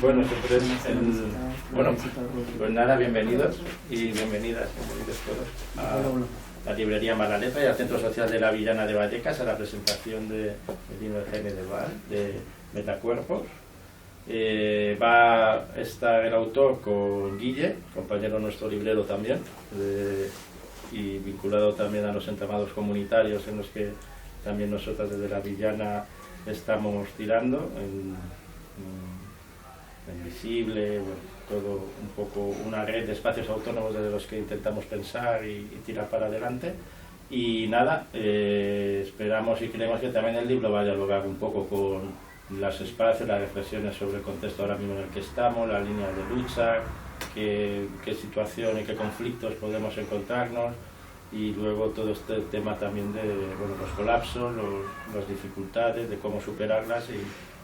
Bueno, bueno, pues nada, bienvenidos y bienvenidas todos a la librería Malalepa y al Centro Social de la Villana de Vallecas a la presentación del libro de Jaime del Val, de Metacuerpos. Va a estar el autor con Guille, compañero nuestro librero también, y vinculado también a los entramados comunitarios en los que también nosotras desde la Villana estamos tirando, en Visible, bueno, todo un poco una red de espacios autónomos desde los que intentamos pensar y tirar para adelante. Y nada, esperamos y creemos que también el libro va a dialogar un poco con los espacios, las reflexiones sobre el contexto ahora mismo en el que estamos, las líneas de lucha, qué situación y qué conflictos podemos encontrarnos, y luego todo este tema también de los colapsos, las dificultades, de cómo superarlas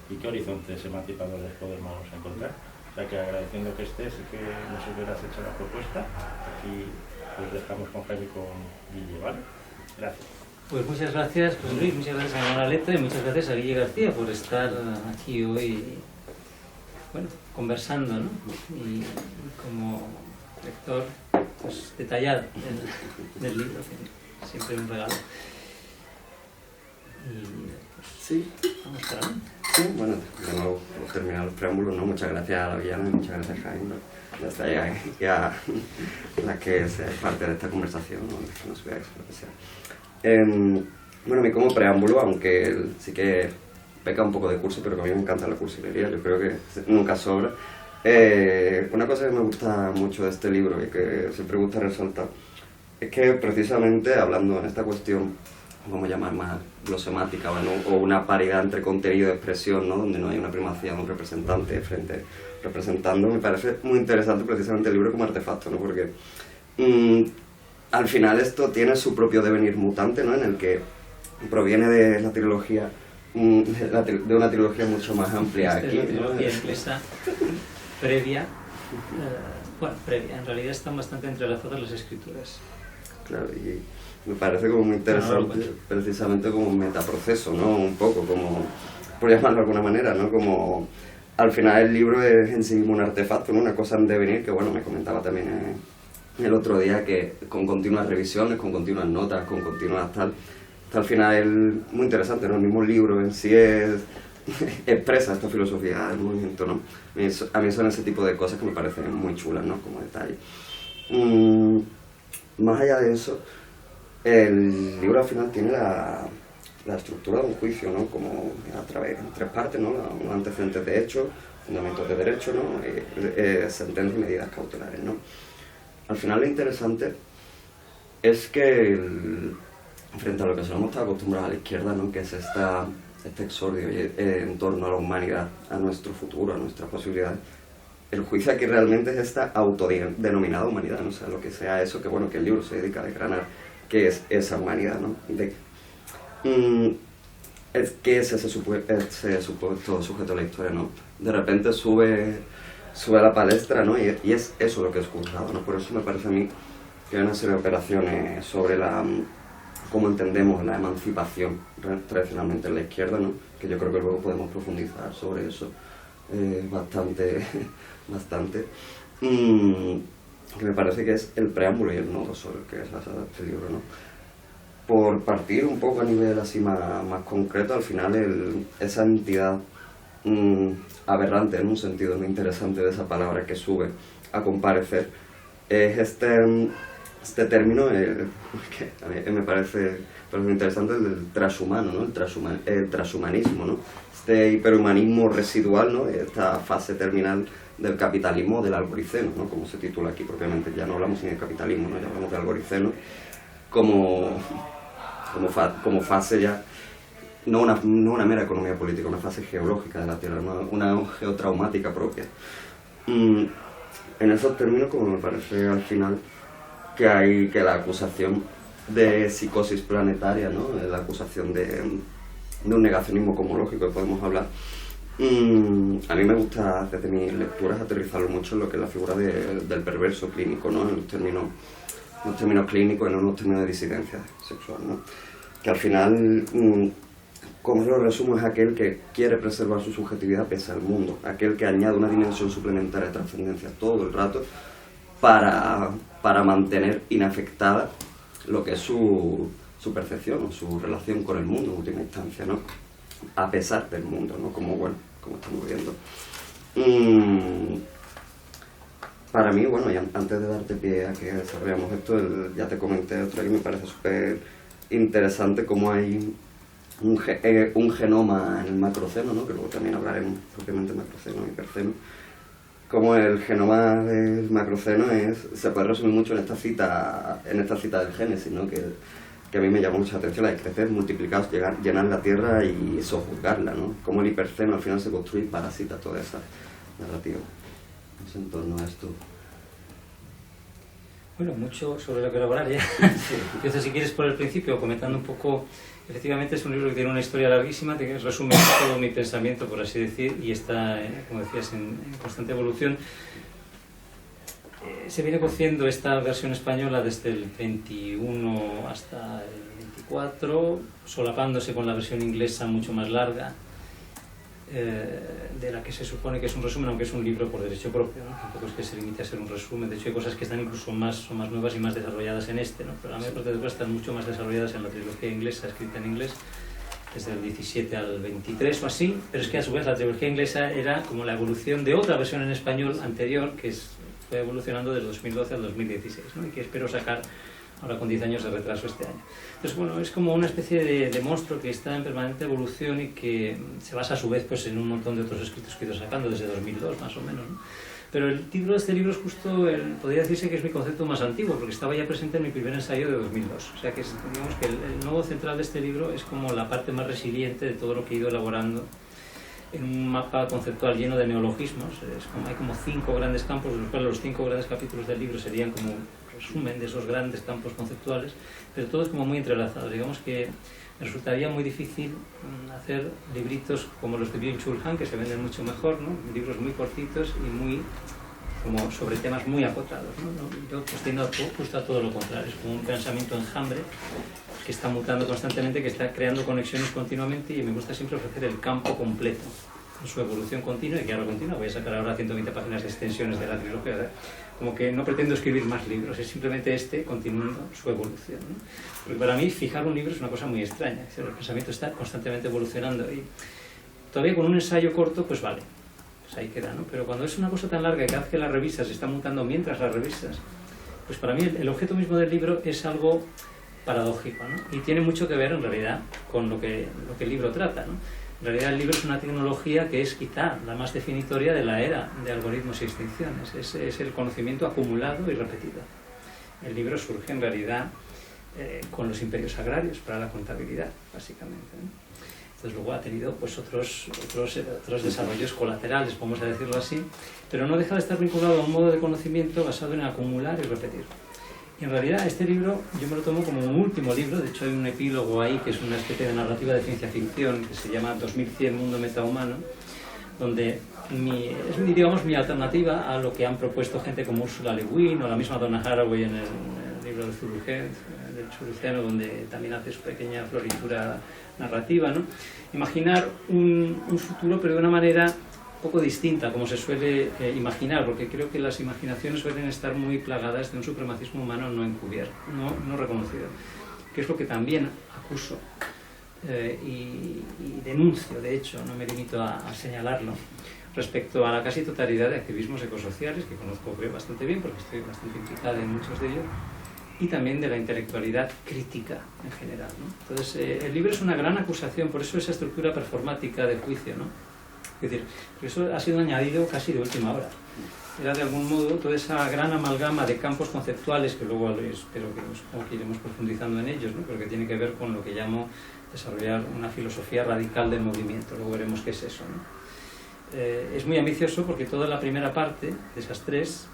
y qué horizontes emancipadores podemos encontrar. O sea que agradeciendo que estés y que nos hubieras hecho la propuesta, aquí pues dejamos con Jaime y con Guille, ¿vale? Gracias. Pues muchas gracias, José Luis, muchas gracias a Malalepa y muchas gracias a Guille García por estar aquí hoy, bueno, conversando, ¿no? Y como lector, pues detallado del libro, que siempre un regalo. Y pues, sí, vamos para adelante. Sí, bueno, de nuevo, por terminar los preámbulos, ¿no? Muchas gracias a la Villana y muchas gracias a Jaime, ¿no? Ya está, ya la que es parte de esta conversación, ¿no? Que nos veáis, lo que sea. Bueno, a mí como preámbulo, aunque sí que peca un poco de curso, pero que a mí me encanta la cursilería, yo creo que nunca sobra. Una cosa que me gusta mucho de este libro y que siempre me gusta resaltar es que precisamente hablando en esta cuestión, vamos a llamar más glosemática o una paridad entre contenido y expresión, ¿no? Donde no hay una primacía de un representante representando, me parece muy interesante precisamente el libro como artefacto, ¿no? Porque al final esto tiene su propio devenir mutante, ¿no? En el que proviene de la trilogía, de una trilogía mucho más amplia aquí, ¿no? La trilogía inglesa previa, previa, en realidad están bastante entrelazadas las escrituras. Claro, y me parece como muy interesante, precisamente como un metaproceso, ¿no? Un poco como, por llamarlo de alguna manera, ¿no? Como al final el libro es en sí mismo un artefacto, ¿no? Una cosa en devenir que, bueno, me comentaba también el otro día que con continuas revisiones, con continuas notas, con continuas tal, hasta al final es muy interesante, ¿no? El mismo libro en sí expresa esta filosofía del movimiento, ¿no? A mí son ese tipo de cosas que me parecen muy chulas, ¿no? Como detalle. Más allá de eso, el libro al final tiene la estructura de un juicio, ¿no? Como a través en tres partes, ¿no? Unos antecedentes de hechos, fundamentos de derecho, ¿no? Sentencias y medidas cautelares, ¿no? Al final lo interesante es que frente a lo que solemos estar acostumbrados a la izquierda, ¿no? Que es este exordio en torno a la humanidad, a nuestro futuro, a nuestras posibilidades, el juicio aquí realmente es esta autodenominada humanidad, ¿no? O sea, lo que sea eso, que bueno, que el libro se dedica a desgranar qué es esa humanidad, ¿no? ¿Qué es ese supuesto sujeto de la historia, ¿no? De repente sube a la palestra, ¿no? Y es eso lo que es juzgado, ¿no? Por eso me parece a mí que hay una serie de operaciones sobre cómo entendemos la emancipación tradicionalmente en la izquierda, ¿no? Que yo creo que luego podemos profundizar sobre eso bastante. Que me parece que es el preámbulo y el nodo sobre el que es basado este libro, ¿no? Por partir un poco a nivel así más concreto, al final esa entidad aberrante, en un sentido muy interesante de esa palabra, que sube a comparecer, es este término que a mí me parece muy interesante, el del transhumano, ¿no? El transhumanismo, ¿no? Este hiperhumanismo residual, ¿no? Esta fase terminal del capitalismo del algoriceno, ¿no? Como se titula aquí propiamente, ya no hablamos ni de capitalismo, ¿no? Ya hablamos de algoriceno como fase ya, no una mera economía política, una fase geológica de la Tierra, una geotraumática propia. En esos términos, como me parece al final que la acusación de psicosis planetaria, ¿no? La acusación de un negacionismo cosmológico que podemos hablar, a mí me gusta desde mis lecturas aterrizarlo mucho en lo que es la figura del perverso clínico, ¿no? En los términos clínicos, en unos términos de disidencia sexual, ¿no? Que al final como lo resumo, es aquel que quiere preservar su subjetividad pese al mundo, aquel que añade una dimensión suplementaria de trascendencia todo el rato para mantener inafectada lo que es su percepción o su relación con el mundo en última instancia, ¿no? A pesar del mundo, ¿no? Como estamos viendo. Para mí, bueno, y antes de darte pie a que desarrollamos esto, ya te comenté otra que me parece súper interesante cómo hay un genoma en el macroceno, ¿no? Que luego también hablaremos propiamente de macroceno y hiperceno. Como el genoma del macroceno se puede resumir mucho en esta cita del Génesis, ¿no? Que a mí me llamó mucha atención, la de crecer, multiplicar, llenar la tierra y sojuzgarla, ¿no? Como el hiperceno al final se construye y parasita toda esa narrativa. No sé, en torno a esto. Bueno, mucho sobre lo que elaborar ya. Empiezo, si quieres, por el principio, comentando un poco. Efectivamente, es un libro que tiene una historia larguísima, que resume todo mi pensamiento, por así decir, y está, como decías, en constante evolución. Se viene cociendo esta versión española desde el 21 hasta el 24, solapándose con la versión inglesa mucho más larga, de la que se supone que es un resumen, aunque es un libro por derecho propio, ¿no? Tampoco es que se limite a ser un resumen. De hecho, hay cosas que están incluso más nuevas y más desarrolladas en este, ¿no? Pero la mayor parte de cosas están mucho más desarrolladas en la trilogía inglesa, escrita en inglés, desde el 17 al 23 o así. Pero es que a su vez la trilogía inglesa era como la evolución de otra versión en español anterior, que fue evolucionando del 2012 al 2016, ¿no? Y que espero sacar ahora con 10 años de retraso este año. Entonces, bueno, es como una especie de monstruo que está en permanente evolución y que se basa a su vez pues, en un montón de otros escritos que he ido sacando desde 2002 más o menos, ¿no? Pero el título de este libro es justo, podría decirse que es mi concepto más antiguo, porque estaba ya presente en mi primer ensayo de 2002. O sea que digamos que el nodo central de este libro es como la parte más resiliente de todo lo que he ido elaborando en un mapa conceptual lleno de neologismos. Hay como 5 grandes campos, de los cuales los 5 grandes capítulos del libro serían como resumen de esos grandes campos conceptuales, pero todo es como muy entrelazado. Digamos que me resultaría muy difícil hacer libritos como los de Byung-Chul Han, que se venden mucho mejor, ¿no? Libros muy cortitos y muy como sobre temas muy acotados, ¿no? Yo pues tiendo justo a todo lo contrario, es como un pensamiento enjambre que está mutando constantemente, que está creando conexiones continuamente, y me gusta siempre ofrecer el campo completo en su evolución continua y que ahora continua. Voy a sacar ahora 120 páginas de extensiones de la trilogía, ¿verdad? Como que no pretendo escribir más libros, es simplemente continuando su evolución, ¿no? Porque para mí fijar un libro es una cosa muy extraña, el pensamiento está constantemente evolucionando y todavía con un ensayo corto pues vale, pues ahí queda, ¿no? Pero cuando es una cosa tan larga y cada vez que la revisas está mutando mientras la revisas, pues para mí el objeto mismo del libro es algo paradójico, ¿no? Y tiene mucho que ver en realidad con lo que el libro trata, ¿no? En realidad el libro es una tecnología que es quizá la más definitoria de la era de algoritmos y extinciones. Es el conocimiento acumulado y repetido. El libro surge en realidad con los imperios agrarios para la contabilidad, básicamente, ¿no? Entonces luego ha tenido pues, otros desarrollos colaterales, vamos a decirlo así, pero no deja de estar vinculado a un modo de conocimiento basado en acumular y repetir. Y en realidad este libro yo me lo tomo como un último libro. De hecho hay un epílogo ahí que es una especie de narrativa de ciencia ficción que se llama 2100 Mundo Metahumano, donde digamos mi alternativa a lo que han propuesto gente como Ursula Le Guin o la misma Donna Haraway en el libro de Churruceno, donde también hace su pequeña floritura narrativa, ¿no? Imaginar un futuro pero de una manera poco distinta, como se suele imaginar, porque creo que las imaginaciones suelen estar muy plagadas de un supremacismo humano no encubierto, no reconocido, que es lo que también acuso y denuncio, de hecho, no me limito a señalarlo, respecto a la casi totalidad de activismos ecosociales, que conozco creo bastante bien, porque estoy bastante implicada en muchos de ellos, y también de la intelectualidad crítica en general, ¿no? Entonces, el libro es una gran acusación, por eso esa estructura performática de juicio, ¿no? Es decir, eso ha sido añadido casi de última hora. Era de algún modo toda esa gran amalgama de campos conceptuales, que luego espero que iremos profundizando en ellos, ¿no? Pero que tiene que ver con lo que llamo desarrollar una filosofía radical del movimiento. Luego veremos qué es eso, ¿no? Es muy ambicioso porque toda la primera parte de esas 3,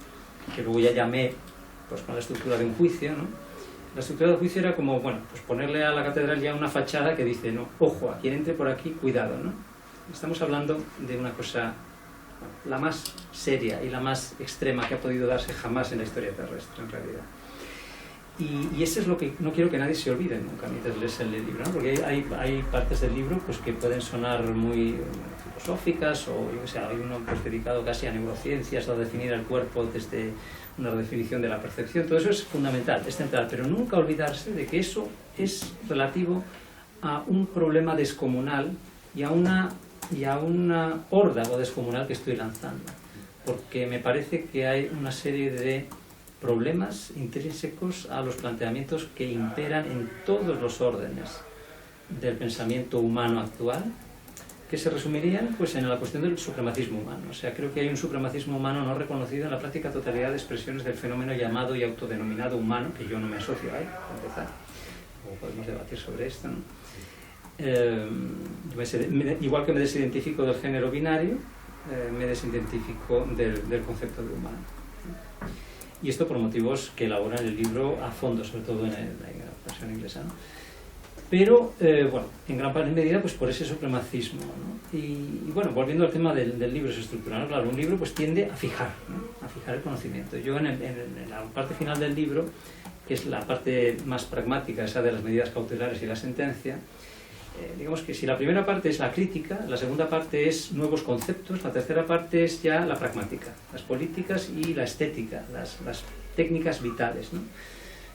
que luego ya llamé pues, con la estructura de un juicio, ¿no? La estructura del juicio era como, bueno, pues ponerle a la catedral ya una fachada que dice, no, ojo, a quien entre por aquí, cuidado, ¿no? Estamos hablando de una cosa, la más seria y la más extrema que ha podido darse jamás en la historia terrestre, en realidad. Y eso es lo que no quiero que nadie se olvide nunca mientras lees el libro, ¿no? Porque hay partes del libro pues, que pueden sonar muy filosóficas, o yo que sé, hay uno pues, dedicado casi a neurociencias, o a definir el cuerpo desde una redefinición de la percepción. Todo eso es fundamental, es central, pero nunca olvidarse de que eso es relativo a un problema descomunal y a una órdago descomunal que estoy lanzando, porque me parece que hay una serie de problemas intrínsecos a los planteamientos que imperan en todos los órdenes del pensamiento humano actual, que se resumirían pues, en la cuestión del supremacismo humano. O sea, creo que hay un supremacismo humano no reconocido en la práctica totalidad de expresiones del fenómeno llamado y autodenominado humano, que yo no me asocio a él, para empezar. O podemos debatir sobre esto, ¿no? Igual que me desidentifico del género binario, me desidentifico del concepto de humano. Y esto por motivos que elabora en el libro a fondo, sobre todo en la versión inglesa, ¿no? Pero, bueno, en gran medida pues por ese supremacismo, ¿no? Y bueno, volviendo al tema del libro, su estructura, ¿no? Claro, un libro pues tiende a fijar, ¿no? A fijar el conocimiento. Yo en la parte final del libro, que es la parte más pragmática, esa de las medidas cautelares y la sentencia, digamos que si la primera parte es la crítica, la segunda parte es nuevos conceptos, la tercera parte es ya la pragmática, las políticas y la estética, las técnicas vitales, ¿no?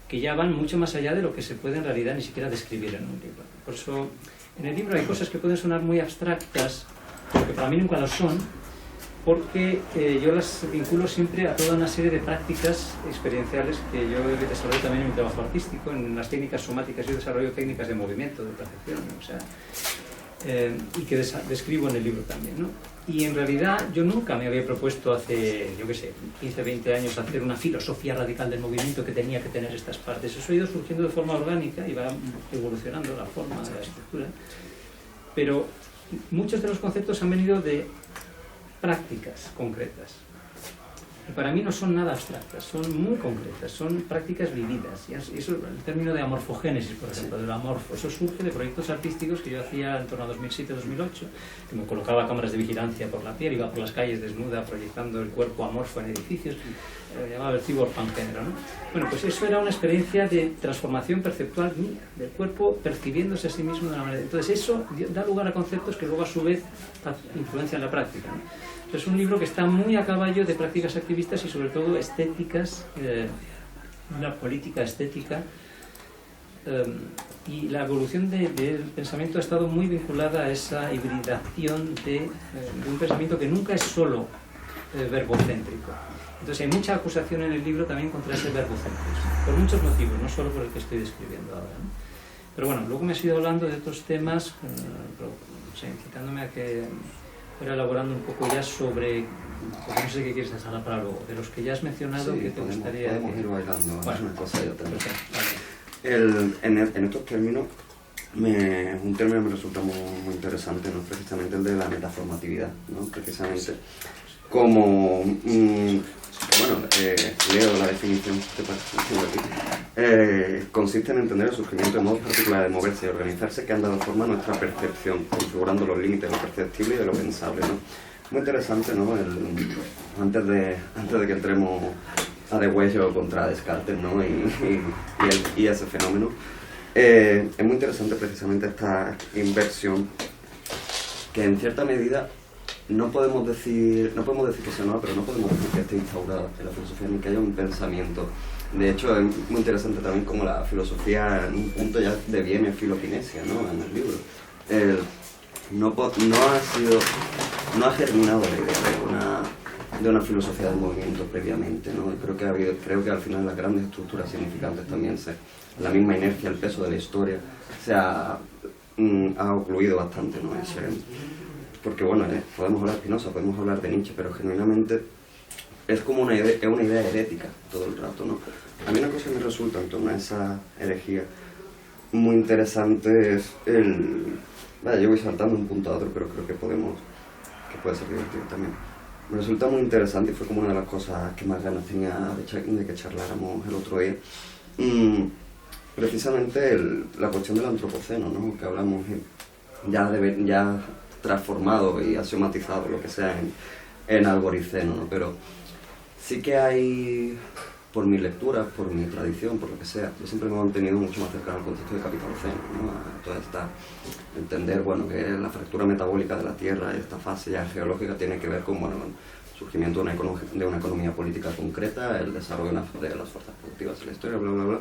Que ya van mucho más allá de lo que se puede en realidad ni siquiera describir en un libro. Por eso en el libro hay cosas que pueden sonar muy abstractas, pero que para mí nunca lo son, porque yo las vinculo siempre a toda una serie de prácticas experienciales que yo desarrollo también en mi trabajo artístico. En las técnicas somáticas yo desarrollo técnicas de movimiento, de percepción, ¿no? O sea, y que describo en el libro también, ¿no? Y en realidad yo nunca me había propuesto hace, yo qué sé, 15, 20 años hacer una filosofía radical del movimiento que tenía que tener estas partes. Eso ha ido surgiendo de forma orgánica y va evolucionando la forma, la estructura. Pero muchos de los conceptos han venido de prácticas concretas. Y para mí no son nada abstractas, son muy concretas, son prácticas vividas. Y eso, el término de amorfogénesis, por ejemplo, del amorfo, eso surge de proyectos artísticos que yo hacía en torno a 2007-2008, que me colocaba cámaras de vigilancia por la piel, iba por las calles desnuda proyectando el cuerpo amorfo en edificios, llamaba el cyborg género, ¿no? Bueno, pues eso era una experiencia de transformación perceptual mía, del cuerpo percibiéndose a sí mismo de una manera. Entonces eso da lugar a conceptos que luego a su vez influencian la práctica, ¿no? Es un libro que está muy a caballo de prácticas activistas y sobre todo estéticas, una política estética, y la evolución del pensamiento ha estado muy vinculada a esa hibridación de un pensamiento que nunca es solo verbocéntrico. Entonces hay mucha acusación en el libro también contra ese verbocentrismo, por muchos motivos, no solo por el que estoy describiendo ahora, ¿no? Pero bueno, luego me has ido hablando de otros temas, incitándome a que fuera elaborando un poco ya sobre, pues no sé qué quieres dejar para luego, de los que ya has mencionado, sí, que te gustaría... podemos ir bailando, bueno, una cosa y otra. Vale. En estos términos, un término me resulta muy interesante, ¿no? Precisamente el de la metaformatividad, ¿no? Precisamente como... leo la definición consiste en entender el surgimiento de modos particulares de moverse y organizarse que han dado forma a nuestra percepción, configurando los límites de lo perceptible y de lo pensable, ¿no? Muy interesante, ¿no? Antes de que entremos a De Huello contra Descartes, ¿no? y ese fenómeno, es muy interesante precisamente esta inversión que en cierta medida no podemos decir que sea nueva, pero no podemos decir que esté instaurada en la filosofía ni que haya un pensamiento. De hecho, es muy interesante también como la filosofía en un punto ya deviene filoquinesia, ¿no? En el libro. No ha germinado la idea de una filosofía del movimiento previamente, ¿no? Y creo que al final las grandes estructuras significantes también la misma inercia, el peso de la historia se ha ocluido bastante, ¿no? Porque bueno, podemos hablar de Spinoza, podemos hablar de Nietzsche, pero genuinamente es como una idea herética todo el rato, ¿no? A mí una cosa que me resulta en torno a esa herejía muy interesante es yo voy saltando de un punto a otro, pero creo que puede ser divertido también. Me resulta muy interesante y fue como una de las cosas que más ganas tenía de que charláramos el otro día. Precisamente la cuestión del antropoceno, ¿no? Que hablamos ya transformado y axiomatizado, lo que sea, en algoriceno, ¿no? Pero sí que hay por mis lecturas, por mi tradición, por lo que sea, yo siempre me he mantenido mucho más cercano al concepto de capitaloceno, ¿no? A toda esta, entender, bueno, que la fractura metabólica de la Tierra, esta fase ya geológica, tiene que ver con, bueno, el surgimiento de una economía política concreta, el desarrollo de las fuerzas productivas en la historia, bla, bla, bla.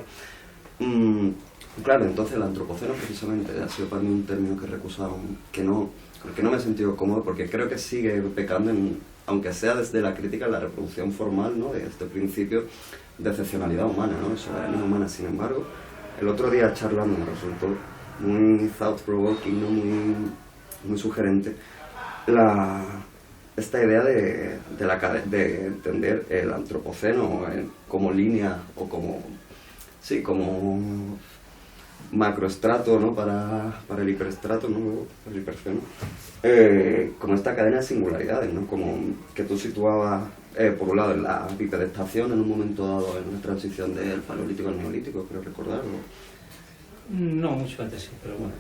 Claro, entonces el antropoceno precisamente ha sido para mí un término que he recusado, con el que no me he sentido cómodo, porque creo que sigue pecando aunque sea desde la crítica, la reproducción formal, ¿no?, de este principio de excepcionalidad humana, ¿no?, de soberanía humana. Sin embargo, el otro día charlando me resultó muy thought-provoking, ¿no?, muy sugerente esta idea de entender el antropoceno como línea o como macroestrato, ¿no?, para el hiperestrato, ¿no?, el hiperfeno, como esta cadena de singularidades, ¿no?, como que tú situabas, por un lado, en la bipedestación en un momento dado, en una transición del paleolítico al neolítico, creo recordarlo. No, mucho antes sí, pero bueno.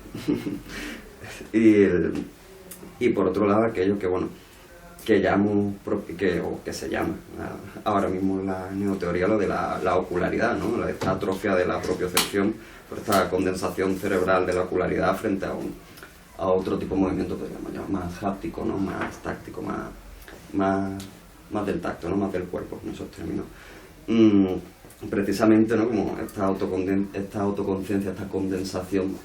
Y por otro lado, aquello que, bueno, que se llama ahora mismo en la neoteoría lo de la ocularidad, ¿no?, esta atrofia de la propiocepción, por esta condensación cerebral de la ocularidad frente a otro tipo de movimiento, podríamos llamar más háptico, ¿no?, más táctico, más del tacto, ¿no?, más del cuerpo, en esos términos. Precisamente, ¿no?, como esta autoconciencia, esta condensación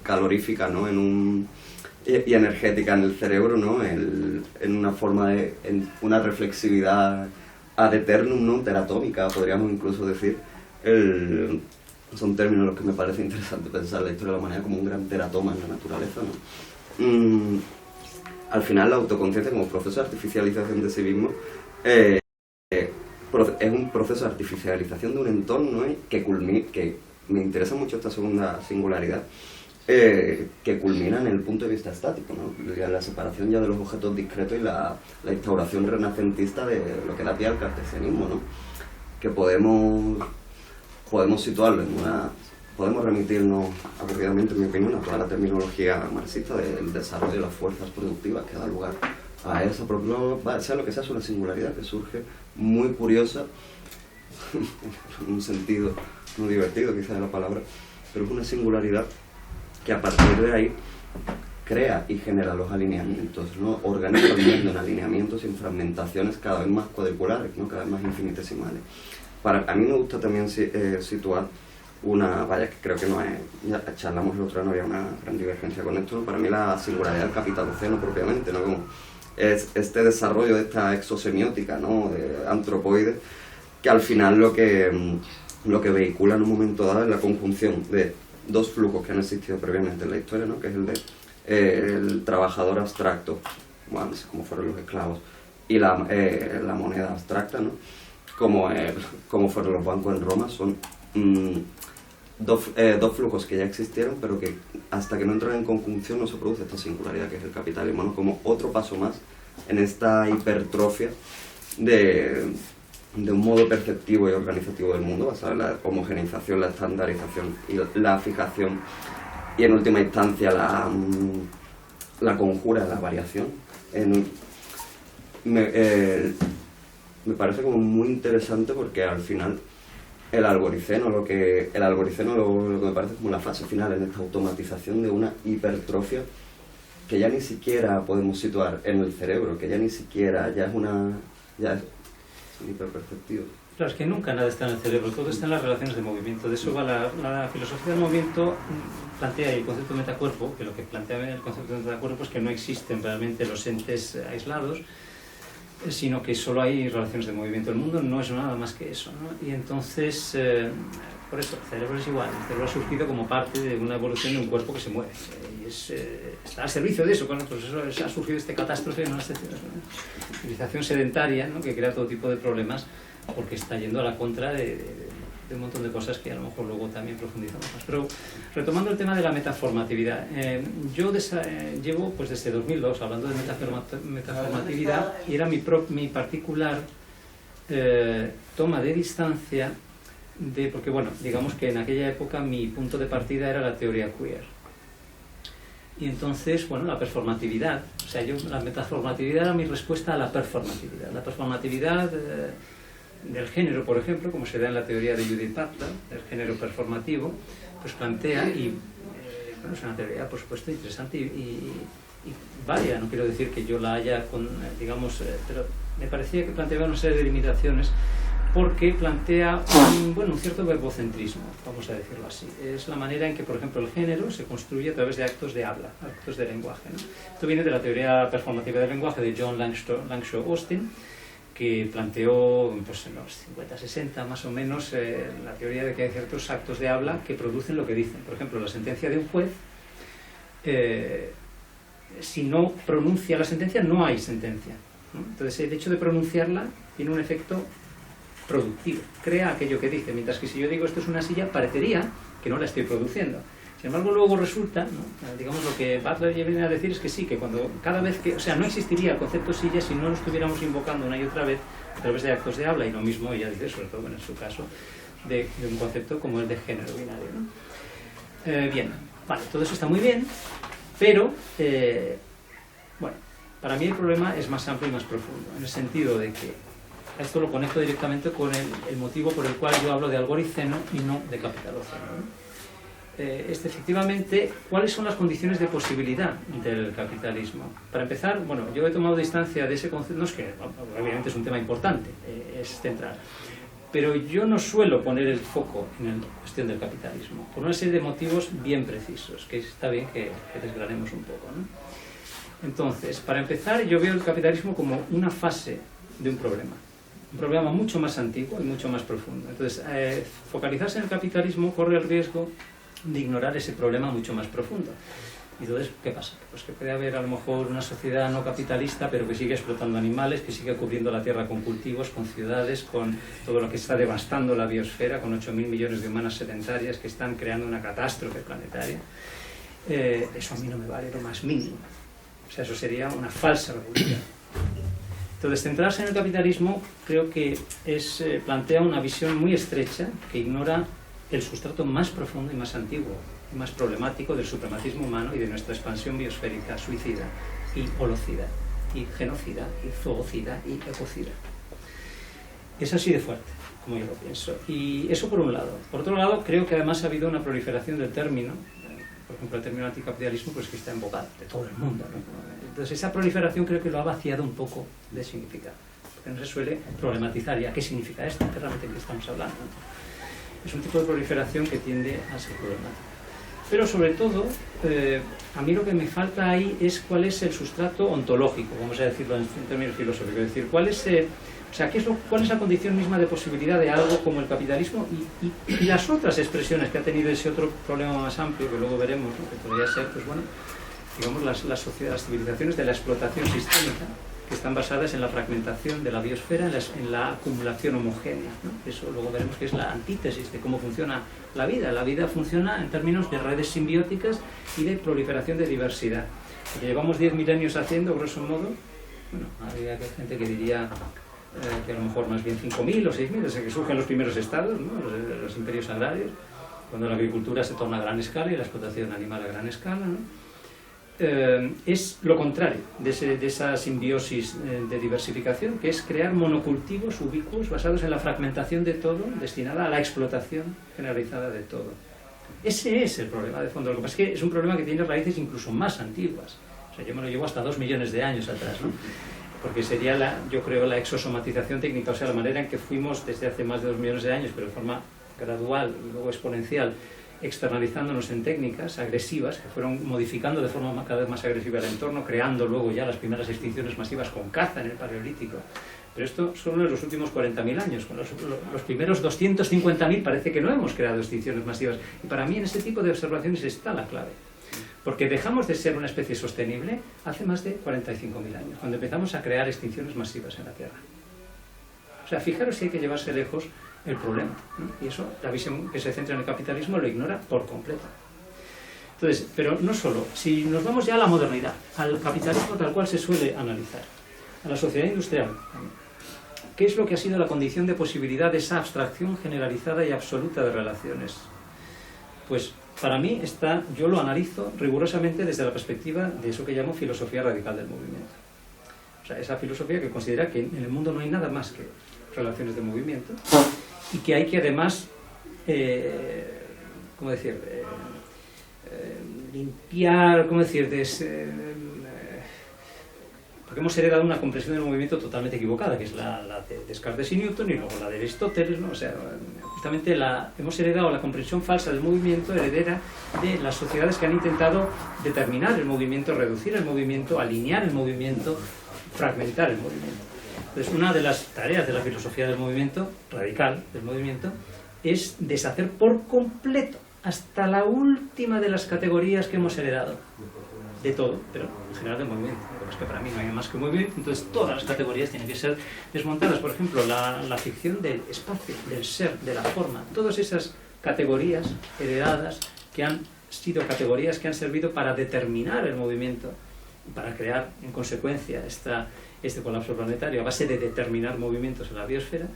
calorífica, ¿no?, y energética en el cerebro, ¿no?, en una forma en una reflexividad ad eternum, ¿no?, teratómica, podríamos incluso decir. Son términos en los que me parece interesante pensar la historia de la humanidad como un gran teratoma en la naturaleza, ¿no? Al final, la autoconciencia como proceso de artificialización de sí mismo es un proceso de artificialización de un entorno, ¿no?, que me interesa mucho esta segunda singularidad, que culmina en el punto de vista estático, ¿no?, la separación ya de los objetos discretos y la instauración renacentista de lo que da pie al cartesianismo, ¿no?, que podemos situarlo podemos remitirnos apropiadamente, en mi opinión, a toda la terminología marxista del desarrollo de las fuerzas productivas que da lugar a esa propia, sea lo que sea, es una singularidad que surge muy curiosa, en un sentido no divertido quizás de la palabra, pero es una singularidad que a partir de ahí crea y genera los alineamientos, ¿no?, organiza el mundo en alineamientos y en fragmentaciones cada vez más cuadriculares, ¿no?, cada vez más infinitesimales. A mí me gusta también situar que creo que no es, ya charlamos el otro día, no había una gran divergencia con esto, ¿no? Para mí la singularidad del capitaloceno propiamente, ¿no?, como es este desarrollo de esta exosemiótica, ¿no?, de antropoide, que al final lo que vehicula en un momento dado es la conjunción de dos flujos que han existido previamente en la historia, ¿no?, que es el de el trabajador abstracto, bueno, como fueron los esclavos, y la moneda abstracta, ¿no?, como fueron los bancos en Roma. Son dos flujos que ya existieron, pero que hasta que no entran en conjunción no se produce esta singularidad que es el capitalismo, ¿no?, como otro paso más en esta hipertrofia de un modo perceptivo y organizativo del mundo, basado en la homogeneización, la estandarización y la fijación, y en última instancia la conjura, la variación. Me parece como muy interesante porque al final el algoriceno lo que me parece como la fase final en esta automatización de una hipertrofia que ya ni siquiera podemos situar en el cerebro, que ya ni siquiera ya es un hiperperceptivo. Claro, es que nunca nada está en el cerebro, todo está en las relaciones de movimiento. De eso va la filosofía del movimiento, plantea el concepto de metacuerpo, que lo que plantea el concepto de metacuerpo es que no existen realmente los entes aislados, sino que solo hay relaciones de movimiento. El mundo no es nada más que eso, ¿no? Y entonces, por eso, el cerebro es igual. El cerebro ha surgido como parte de una evolución de un cuerpo que se mueve. Y está al servicio de eso. Pues eso ha surgido esta catástrofe, ¿no?, esta civilización sedentaria, ¿no?, que crea todo tipo de problemas porque está yendo a la contra de un montón de cosas que a lo mejor luego también profundizamos más. Pero retomando el tema de la metaformatividad, yo llevo pues desde 2002 hablando de metaformatividad, y era mi particular toma de distancia porque bueno, digamos que en aquella época mi punto de partida era la teoría queer. Y entonces, bueno, la performatividad, la metaformatividad era mi respuesta a la performatividad. La performatividad del género, por ejemplo, como se da en la teoría de Judith Butler, del género performativo, pues plantea, y bueno, es una teoría, por supuesto, interesante y varia, no quiero decir que yo la haya, pero me parecía que planteaba una serie de limitaciones, porque plantea un cierto verbocentrismo, vamos a decirlo así. Es la manera en que, por ejemplo, el género se construye a través de actos de habla, actos de lenguaje, ¿no? Esto viene de la teoría performativa del lenguaje de John Langshaw Austin, que planteó pues, en los 50-60 más o menos la teoría de que hay ciertos actos de habla que producen lo que dicen. Por ejemplo, la sentencia de un juez, si no pronuncia la sentencia, no hay sentencia, ¿no? Entonces, el hecho de pronunciarla tiene un efecto productivo, crea aquello que dice, mientras que si yo digo esto es una silla, parecería que no la estoy produciendo. Sin embargo, luego resulta, ¿no? Digamos, lo que Butler viene a decir es que sí, que cada vez que, o sea, no existiría el concepto silla si no lo estuviéramos invocando una y otra vez a través de actos de habla, y lo mismo ella dice, sobre todo en su caso, de un concepto como el de género binario, ¿no? Bien, vale, todo eso está muy bien, pero, bueno, para mí el problema es más amplio y más profundo, en el sentido de que esto lo conecto directamente con el motivo por el cual yo hablo de algoriceno y no de capitaloceno, ¿no? Efectivamente, ¿cuáles son las condiciones de posibilidad del capitalismo? Para empezar, bueno, yo he tomado distancia de ese concepto, no es que, obviamente es un tema importante, es central, pero yo no suelo poner el foco en la cuestión del capitalismo, por una serie de motivos bien precisos, que está bien que desgranemos un poco, ¿no? Entonces, para empezar, yo veo el capitalismo como una fase de un problema mucho más antiguo y mucho más profundo. Entonces, focalizarse en el capitalismo corre el riesgo de ignorar ese problema mucho más profundo. Y entonces, ¿qué pasa? Pues que puede haber a lo mejor una sociedad no capitalista, pero que sigue explotando animales, que sigue cubriendo la tierra con cultivos, con ciudades, con todo lo que está devastando la biosfera, con 8.000 millones de humanas sedentarias que están creando una catástrofe planetaria. Eso a mí no me vale lo más mínimo. O sea, eso sería una falsa revolución. Entonces, centrarse en el capitalismo creo que plantea una visión muy estrecha que ignora el sustrato más profundo y más antiguo y más problemático del suprematismo humano y de nuestra expansión biosférica suicida y holocida y genocida y zoocida y ecocida. Es así de fuerte, como yo lo pienso. Y eso por un lado. Por otro lado, creo que además ha habido una proliferación del término, por ejemplo, el término anticapitalismo, pues que está en boca de todo el mundo, ¿no? Entonces, esa proliferación creo que lo ha vaciado un poco de significado, porque no se suele problematizar ya qué significa esto, qué realmente que estamos hablando, ¿no? Es un tipo de proliferación que tiende a ser problemático. Pero sobre todo, a mí lo que me falta ahí es cuál es el sustrato ontológico, vamos a decirlo en términos filosóficos, es decir, cuál es la condición misma de posibilidad de algo como el capitalismo y las otras expresiones que ha tenido ese otro problema más amplio que luego veremos, ¿no? Que podría ser, pues bueno, digamos, las civilizaciones de la explotación sistémica, que están basadas en la fragmentación de la biosfera, en la acumulación homogénea, ¿no? Eso luego veremos que es la antítesis de cómo funciona la vida. La vida funciona en términos de redes simbióticas y de proliferación de diversidad. Lo que llevamos 10 milenios haciendo, grosso modo, bueno, habría gente que diría que a lo mejor más bien 5.000 o 6.000, desde que surgen los primeros estados, ¿no? los imperios agrarios, cuando la agricultura se torna a gran escala y la explotación animal a gran escala, ¿no? Es lo contrario de esa simbiosis de diversificación, que es crear monocultivos ubicuos basados en la fragmentación de todo, destinada a la explotación generalizada de todo. Ese es el problema de fondo. Lo que pasa es que es un problema que tiene raíces incluso más antiguas. O sea, yo me lo llevo hasta 2 millones de años atrás, ¿no? Porque sería, yo creo, la exosomatización técnica, o sea, la manera en que fuimos desde hace más de 2 millones de años, pero de forma gradual y luego exponencial, externalizándonos en técnicas agresivas que fueron modificando de forma cada vez más agresiva el entorno, creando luego ya las primeras extinciones masivas con caza en el Paleolítico. Pero esto solo en los últimos 40.000 años. Con los primeros 250.000 parece que no hemos creado extinciones masivas. Y para mí en ese tipo de observaciones está la clave. Porque dejamos de ser una especie sostenible hace más de 45.000 años, cuando empezamos a crear extinciones masivas en la Tierra. O sea, fijaros si hay que llevarse lejos el problema, ¿no? Y eso, la visión que se centra en el capitalismo lo ignora por completo. Entonces, pero no solo, si nos vamos ya a la modernidad, al capitalismo tal cual se suele analizar, a la sociedad industrial, ¿qué es lo que ha sido la condición de posibilidad de esa abstracción generalizada y absoluta de relaciones? Pues para mí yo lo analizo rigurosamente desde la perspectiva de eso que llamo filosofía radical del movimiento. O sea, esa filosofía que considera que en el mundo no hay nada más que relaciones de movimiento, y que hay que además, ¿cómo decir?, limpiar, ¿cómo decir?, porque hemos heredado una comprensión del movimiento totalmente equivocada, que es la de Descartes y Newton, y luego la de Aristóteles, ¿no? O sea, justamente hemos heredado la comprensión falsa del movimiento, heredera de las sociedades que han intentado determinar el movimiento, reducir el movimiento, alinear el movimiento, fragmentar el movimiento. Entonces, una de las tareas de la filosofía del movimiento, radical del movimiento, es deshacer por completo, hasta la última de las categorías que hemos heredado, de todo, pero en general del movimiento. Lo que es que para mí no hay más que movimiento, entonces todas las categorías tienen que ser desmontadas. Por ejemplo, la ficción del espacio, del ser, de la forma, todas esas categorías heredadas que han sido categorías que han servido para determinar el movimiento y para crear en consecuencia este colapso planetario a base de determinar movimientos en la biosfera,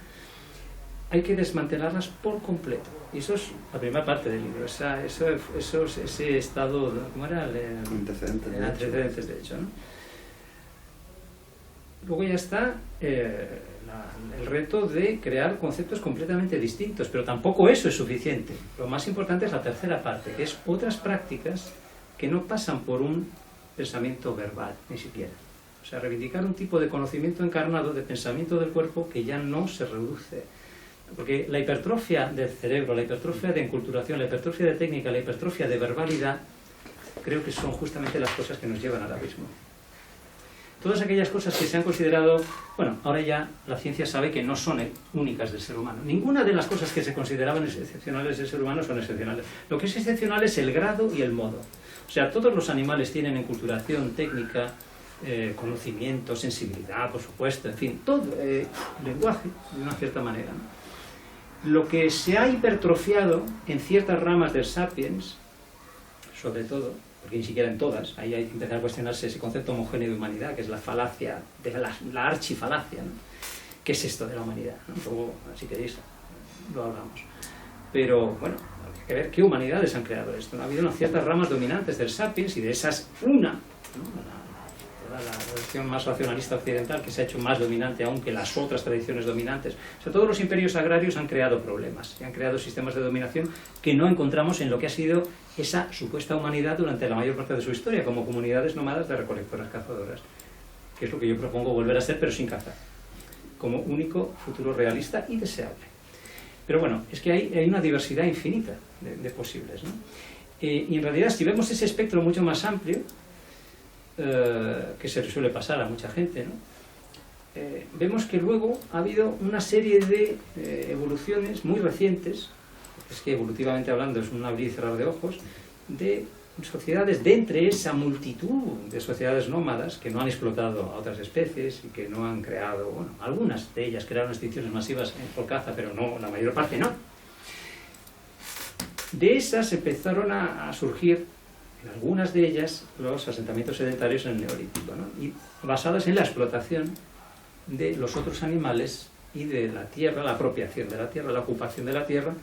hay que desmantelarlas por completo. Y eso es la primera parte del libro, ese estado, ¿cómo era? Antecedentes, de hecho, ¿no? Luego ya está el reto de crear conceptos completamente distintos, pero tampoco eso es suficiente. Lo más importante es la tercera parte, que es otras prácticas que no pasan por un pensamiento verbal, ni siquiera. O sea, reivindicar un tipo de conocimiento encarnado, de pensamiento del cuerpo, que ya no se reduce. Porque la hipertrofia del cerebro, la hipertrofia de enculturación, la hipertrofia de técnica, la hipertrofia de verbalidad, creo que son justamente las cosas que nos llevan al abismo. Todas aquellas cosas que se han considerado, bueno, ahora ya la ciencia sabe que no son únicas del ser humano. Ninguna de las cosas que se consideraban excepcionales del ser humano son excepcionales. Lo que es excepcional es el grado y el modo. O sea, todos los animales tienen enculturación, técnica, conocimiento, sensibilidad, por supuesto, en fin, todo, lenguaje, de una cierta manera, ¿no? Lo que se ha hipertrofiado en ciertas ramas del sapiens, sobre todo, porque ni siquiera en todas, ahí hay que empezar a cuestionarse ese concepto homogéneo de humanidad, que es la falacia, la archifalacia, ¿no? ¿Qué es esto de la humanidad? ¿No? Luego, si queréis, lo hablamos. Pero, bueno, hay que ver qué humanidades han creado esto, ¿no? Ha habido unas ciertas ramas dominantes del sapiens, y de esas una, ¿no? La tradición más racionalista occidental, que se ha hecho más dominante aún que las otras tradiciones dominantes. O sea, todos los imperios agrarios han creado problemas, y han creado sistemas de dominación que no encontramos en lo que ha sido esa supuesta humanidad durante la mayor parte de su historia, como comunidades nómadas de recolectoras cazadoras, que es lo que yo propongo volver a ser, pero sin cazar, como único futuro realista y deseable. Pero bueno, es que hay una diversidad infinita de posibles, ¿no? Y en realidad, si vemos ese espectro mucho más amplio, que se le suele pasar a mucha gente, ¿no? Vemos que luego ha habido una serie de evoluciones muy recientes, es que evolutivamente hablando es un abrir y cerrar de ojos, de sociedades, de entre esa multitud de sociedades nómadas que no han explotado a otras especies y que no han creado, bueno, algunas de ellas crearon extinciones masivas por caza, pero no, la mayor parte no. De esas empezaron a surgir, en algunas de ellas, los asentamientos sedentarios en el Neolítico, ¿no? Y basadas en la explotación de los otros animales y de la tierra, la apropiación de la tierra, la ocupación de la tierra,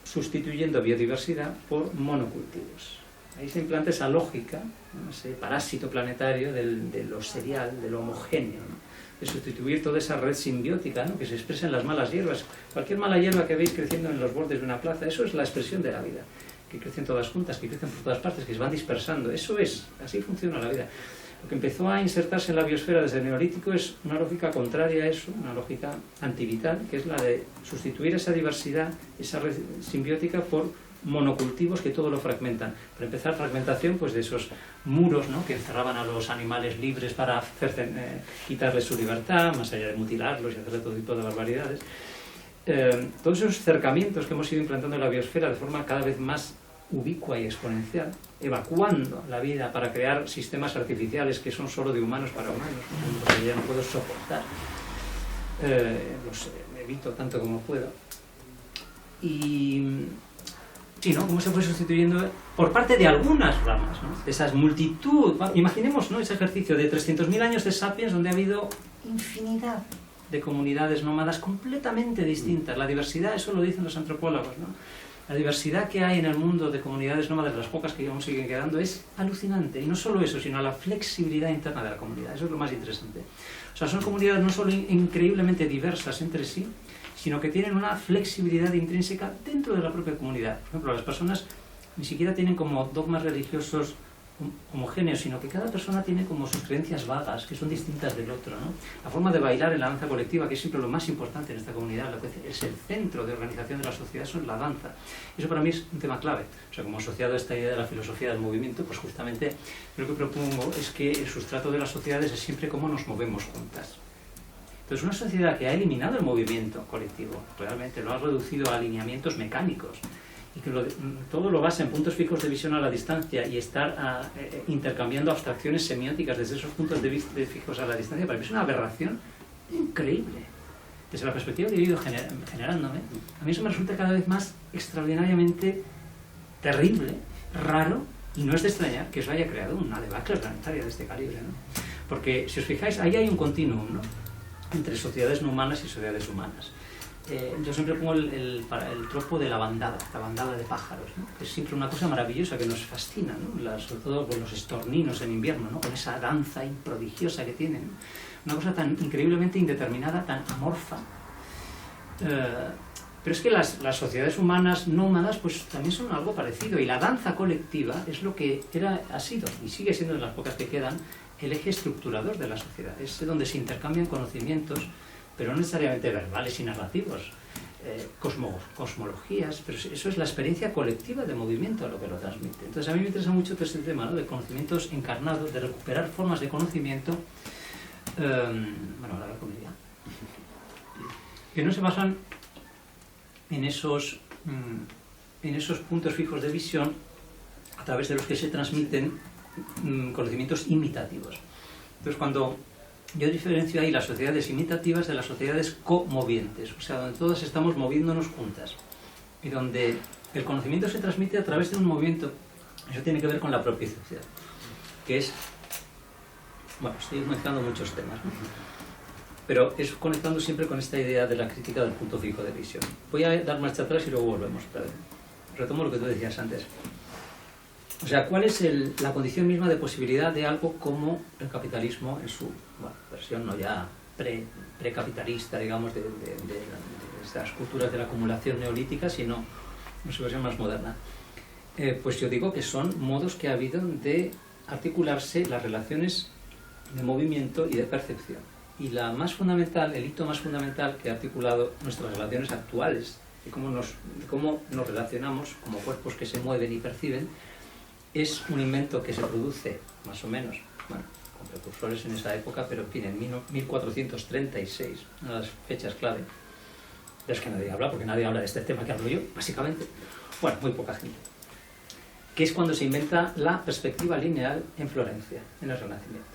sustituyendo biodiversidad por monocultivos. Ahí se implanta esa lógica, ¿no? Ese parásito planetario de lo serial, de lo homogéneo, ¿no? De sustituir toda esa red simbiótica, ¿no? Que se expresa en las malas hierbas. Cualquier mala hierba que veis creciendo en los bordes de una plaza, eso es la expresión de la vida, que crecen todas juntas, que crecen por todas partes, que se van dispersando. Eso es, así funciona la vida. Lo que empezó a insertarse en la biosfera desde el Neolítico es una lógica contraria a eso, una lógica antivital, que es la de sustituir esa diversidad, esa red simbiótica, por monocultivos que todo lo fragmentan. Para empezar, fragmentación pues de esos muros, ¿no? Que encerraban a los animales libres para quitarles su libertad, más allá de mutilarlos y hacerle todo tipo de barbaridades. Todos esos cercamientos que hemos ido implantando en la biosfera de forma cada vez más ubicua y exponencial, evacuando la vida para crear sistemas artificiales que son solo de humanos para humanos, porque ya no puedo soportar, los evito tanto como puedo. Y sí, ¿no? ¿Cómo se fue sustituyendo por parte de algunas ramas, ¿no? De esas multitud, imaginemos, ¿no? Ese ejercicio de 300.000 años de sapiens donde ha habido infinidad de comunidades nómadas completamente distintas. La diversidad, eso lo dicen los antropólogos, ¿no? La diversidad que hay en el mundo de comunidades nómadas, las pocas que aún siguen quedando, es alucinante. Y no solo eso, sino la flexibilidad interna de la comunidad. Eso es lo más interesante. O sea, son comunidades no solo increíblemente diversas entre sí, sino que tienen una flexibilidad intrínseca dentro de la propia comunidad. Por ejemplo, las personas ni siquiera tienen como dogmas religiosos homogéneos, sino que cada persona tiene como sus creencias vagas, que son distintas del otro, ¿no? La forma de bailar en la danza colectiva, que es siempre lo más importante en esta comunidad, lo que es el centro de organización de la sociedad, eso es la danza. Eso para mí es un tema clave. O sea, como asociado a esta idea de la filosofía del movimiento, pues justamente lo que propongo es que el sustrato de las sociedades es siempre cómo nos movemos juntas. Entonces, una sociedad que ha eliminado el movimiento colectivo, realmente lo ha reducido a alineamientos mecánicos, y que todo lo basa en puntos fijos de visión a la distancia y estar intercambiando abstracciones semióticas desde esos puntos de vista fijos a la distancia, para mí es una aberración increíble. Desde la perspectiva que he ido generándome, a mí eso me resulta cada vez más extraordinariamente terrible, raro, y no es de extrañar que eso haya creado una debacle planetaria de este calibre, ¿no? Porque, si os fijáis, ahí hay un continuum, ¿no?, entre sociedades no humanas y sociedades humanas. Yo siempre pongo el tropo de la bandada de pájaros, ¿no?, que es siempre una cosa maravillosa que nos fascina, ¿no?, sobre todo con los estorninos en invierno, ¿no?, con esa danza prodigiosa que tienen, ¿no?, una cosa tan increíblemente indeterminada, tan amorfa. Pero es que las sociedades humanas nómadas pues también son algo parecido, y la danza colectiva es lo que ha sido y sigue siendo de las pocas que quedan el eje estructurador de la sociedad. Es donde se intercambian conocimientos, pero no necesariamente verbales y narrativos, cosmologías, pero eso es la experiencia colectiva de movimiento lo que lo transmite. Entonces a mí me interesa mucho todo este tema, ¿no?, de conocimientos encarnados, de recuperar formas de conocimiento, bueno, ahora con ella, que no se basan en esos puntos fijos de visión a través de los que se transmiten conocimientos imitativos. Entonces, cuando yo diferencio ahí las sociedades imitativas de las sociedades comovientes, o sea, donde todas estamos moviéndonos juntas y donde el conocimiento se transmite a través de un movimiento, eso tiene que ver con la propia sociedad, que es, bueno, estoy mezclando muchos temas, ¿no?, pero es conectando siempre con esta idea de la crítica del punto fijo de visión. Voy a dar marcha atrás y luego volvemos. Retomo lo que tú decías antes. O sea, ¿cuál es la condición misma de posibilidad de algo como el capitalismo en su versión no ya precapitalista, digamos, de estas culturas de la acumulación neolítica, sino en su versión más moderna? Pues yo digo que son modos que ha habido de articularse las relaciones de movimiento y de percepción. Y la más fundamental, el hito más fundamental que ha articulado nuestras relaciones actuales, de cómo nos relacionamos como cuerpos que se mueven y perciben, es un invento que se produce, más o menos, bueno, con precursores en esa época, pero en fin, en 1436, una de las fechas clave, de las que nadie habla, porque nadie habla de este tema que hablo yo, básicamente, bueno, muy poca gente, que es cuando se inventa la perspectiva lineal en Florencia, en el Renacimiento.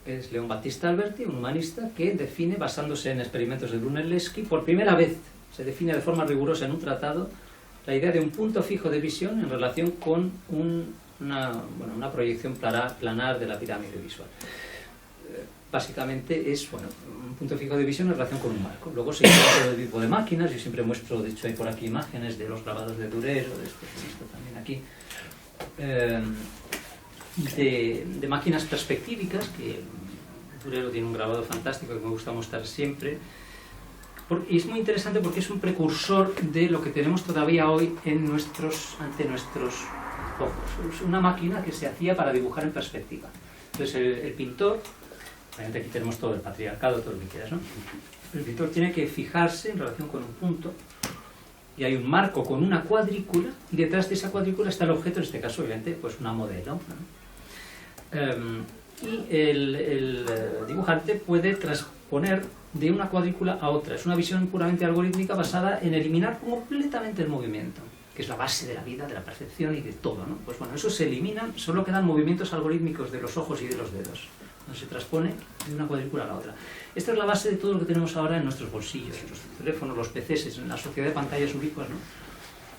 Es León Battista Alberti, un humanista que define, basándose en experimentos de Brunelleschi, por primera vez se define de forma rigurosa en un tratado la idea de un punto fijo de visión en relación con una proyección planar de la pirámide visual. Básicamente es un punto fijo de visión en relación con un marco. Luego se inventa todo tipo de máquinas, yo siempre muestro, de hecho hay por aquí imágenes de los grabados de Durero, de esto también aquí, de máquinas perspectivicas, que Durero tiene un grabado fantástico que me gusta mostrar siempre, y es muy interesante porque es un precursor de lo que tenemos todavía hoy ante nuestros ojos. Es una máquina que se hacía para dibujar en perspectiva. Entonces el pintor, obviamente aquí tenemos todo el patriarcado, todo lo que quieras, ¿no? El pintor tiene que fijarse en relación con un punto, y hay un marco con una cuadrícula, y detrás de esa cuadrícula está el objeto, en este caso obviamente pues una modelo, ¿no? Y el dibujante puede transponer de una cuadrícula a otra. Es una visión puramente algorítmica basada en eliminar completamente el movimiento, que es la base de la vida, de la percepción y de todo, ¿no? Pues bueno, eso se elimina, solo quedan movimientos algorítmicos de los ojos y de los dedos, donde se transpone de una cuadrícula a la otra. Esta es la base de todo lo que tenemos ahora en nuestros bolsillos, en nuestros teléfonos, los PCs, en la sociedad de pantallas ubicuas, ¿no?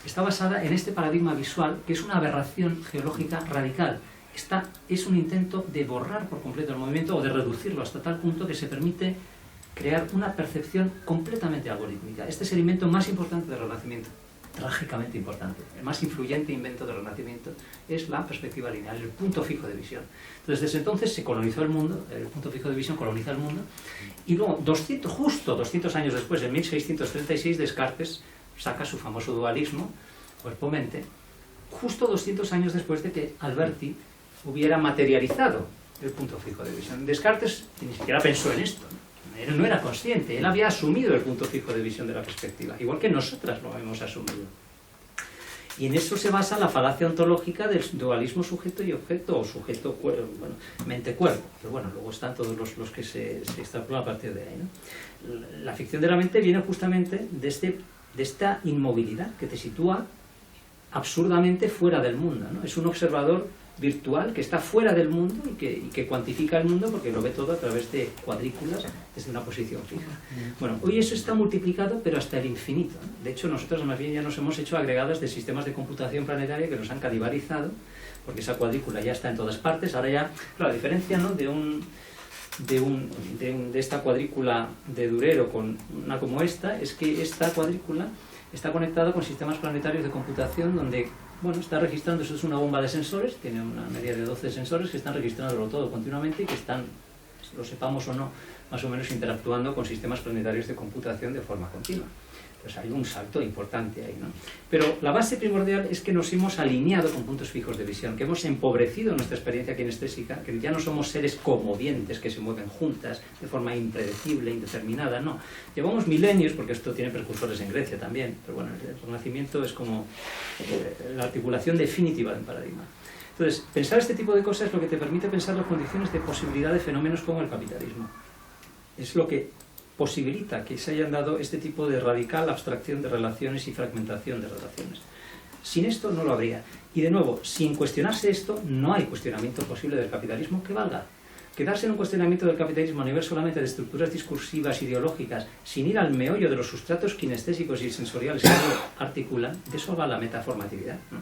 Está basada en este paradigma visual, que es una aberración geológica radical. Esta es un intento de borrar por completo el movimiento o de reducirlo hasta tal punto que se permite crear una percepción completamente algorítmica. Este es el invento más importante del Renacimiento. trágicamente importante. El más influyente invento del Renacimiento es la perspectiva lineal, el punto fijo de visión. Entonces, desde entonces se colonizó el mundo, el punto fijo de visión coloniza el mundo, y luego, justo 200 años después, en 1636, Descartes saca su famoso dualismo, cuerpo-mente, justo 200 años después de que Alberti hubiera materializado el punto fijo de visión. Descartes ni siquiera pensó en esto, ¿no? Él no era consciente, él había asumido el punto fijo de visión de la perspectiva, igual que nosotras lo hemos asumido. Y en eso se basa la falacia ontológica del dualismo sujeto y objeto, o sujeto, bueno, mente-cuerpo. Pero bueno, luego están todos los que se extrapolan a partir de ahí, ¿no? La ficción de la mente viene justamente de esta inmovilidad que te sitúa absurdamente fuera del mundo, ¿no? Es un observador virtual que está fuera del mundo y que cuantifica el mundo porque lo ve todo a través de cuadrículas desde una posición fija. Bueno, hoy eso está multiplicado pero hasta el infinito, ¿no? De hecho, nosotros más bien ya nos hemos hecho agregadas de sistemas de computación planetaria que nos han calibarizado porque esa cuadrícula ya está en todas partes. Ahora ya, claro, la diferencia, ¿no?, de esta cuadrícula de Durero con una como esta es que esta cuadrícula está conectada con sistemas planetarios de computación donde, bueno, está registrando, eso es una bomba de sensores, tiene una media de 12 sensores que están registrándolo todo continuamente y que están, lo sepamos o no, más o menos interactuando con sistemas planetarios de computación de forma continua. Pues hay un salto importante ahí, ¿no? Pero la base primordial es que nos hemos alineado con puntos fijos de visión, que hemos empobrecido nuestra experiencia kinestésica, que ya no somos seres comodientes que se mueven juntas de forma impredecible, indeterminada, no. Llevamos milenios, porque esto tiene precursores en Grecia también, pero bueno, el Renacimiento es como la articulación definitiva del paradigma. Entonces, pensar este tipo de cosas es lo que te permite pensar las condiciones de posibilidad de fenómenos como el capitalismo. Es lo que posibilita que se hayan dado este tipo de radical abstracción de relaciones y fragmentación de relaciones. Sin esto no lo habría. Y de nuevo, sin cuestionarse esto, no hay cuestionamiento posible del capitalismo que valga. Quedarse en un cuestionamiento del capitalismo a nivel solamente de estructuras discursivas, ideológicas, sin ir al meollo de los sustratos kinestésicos y sensoriales que lo articulan, de eso va la metaformatividad, ¿no?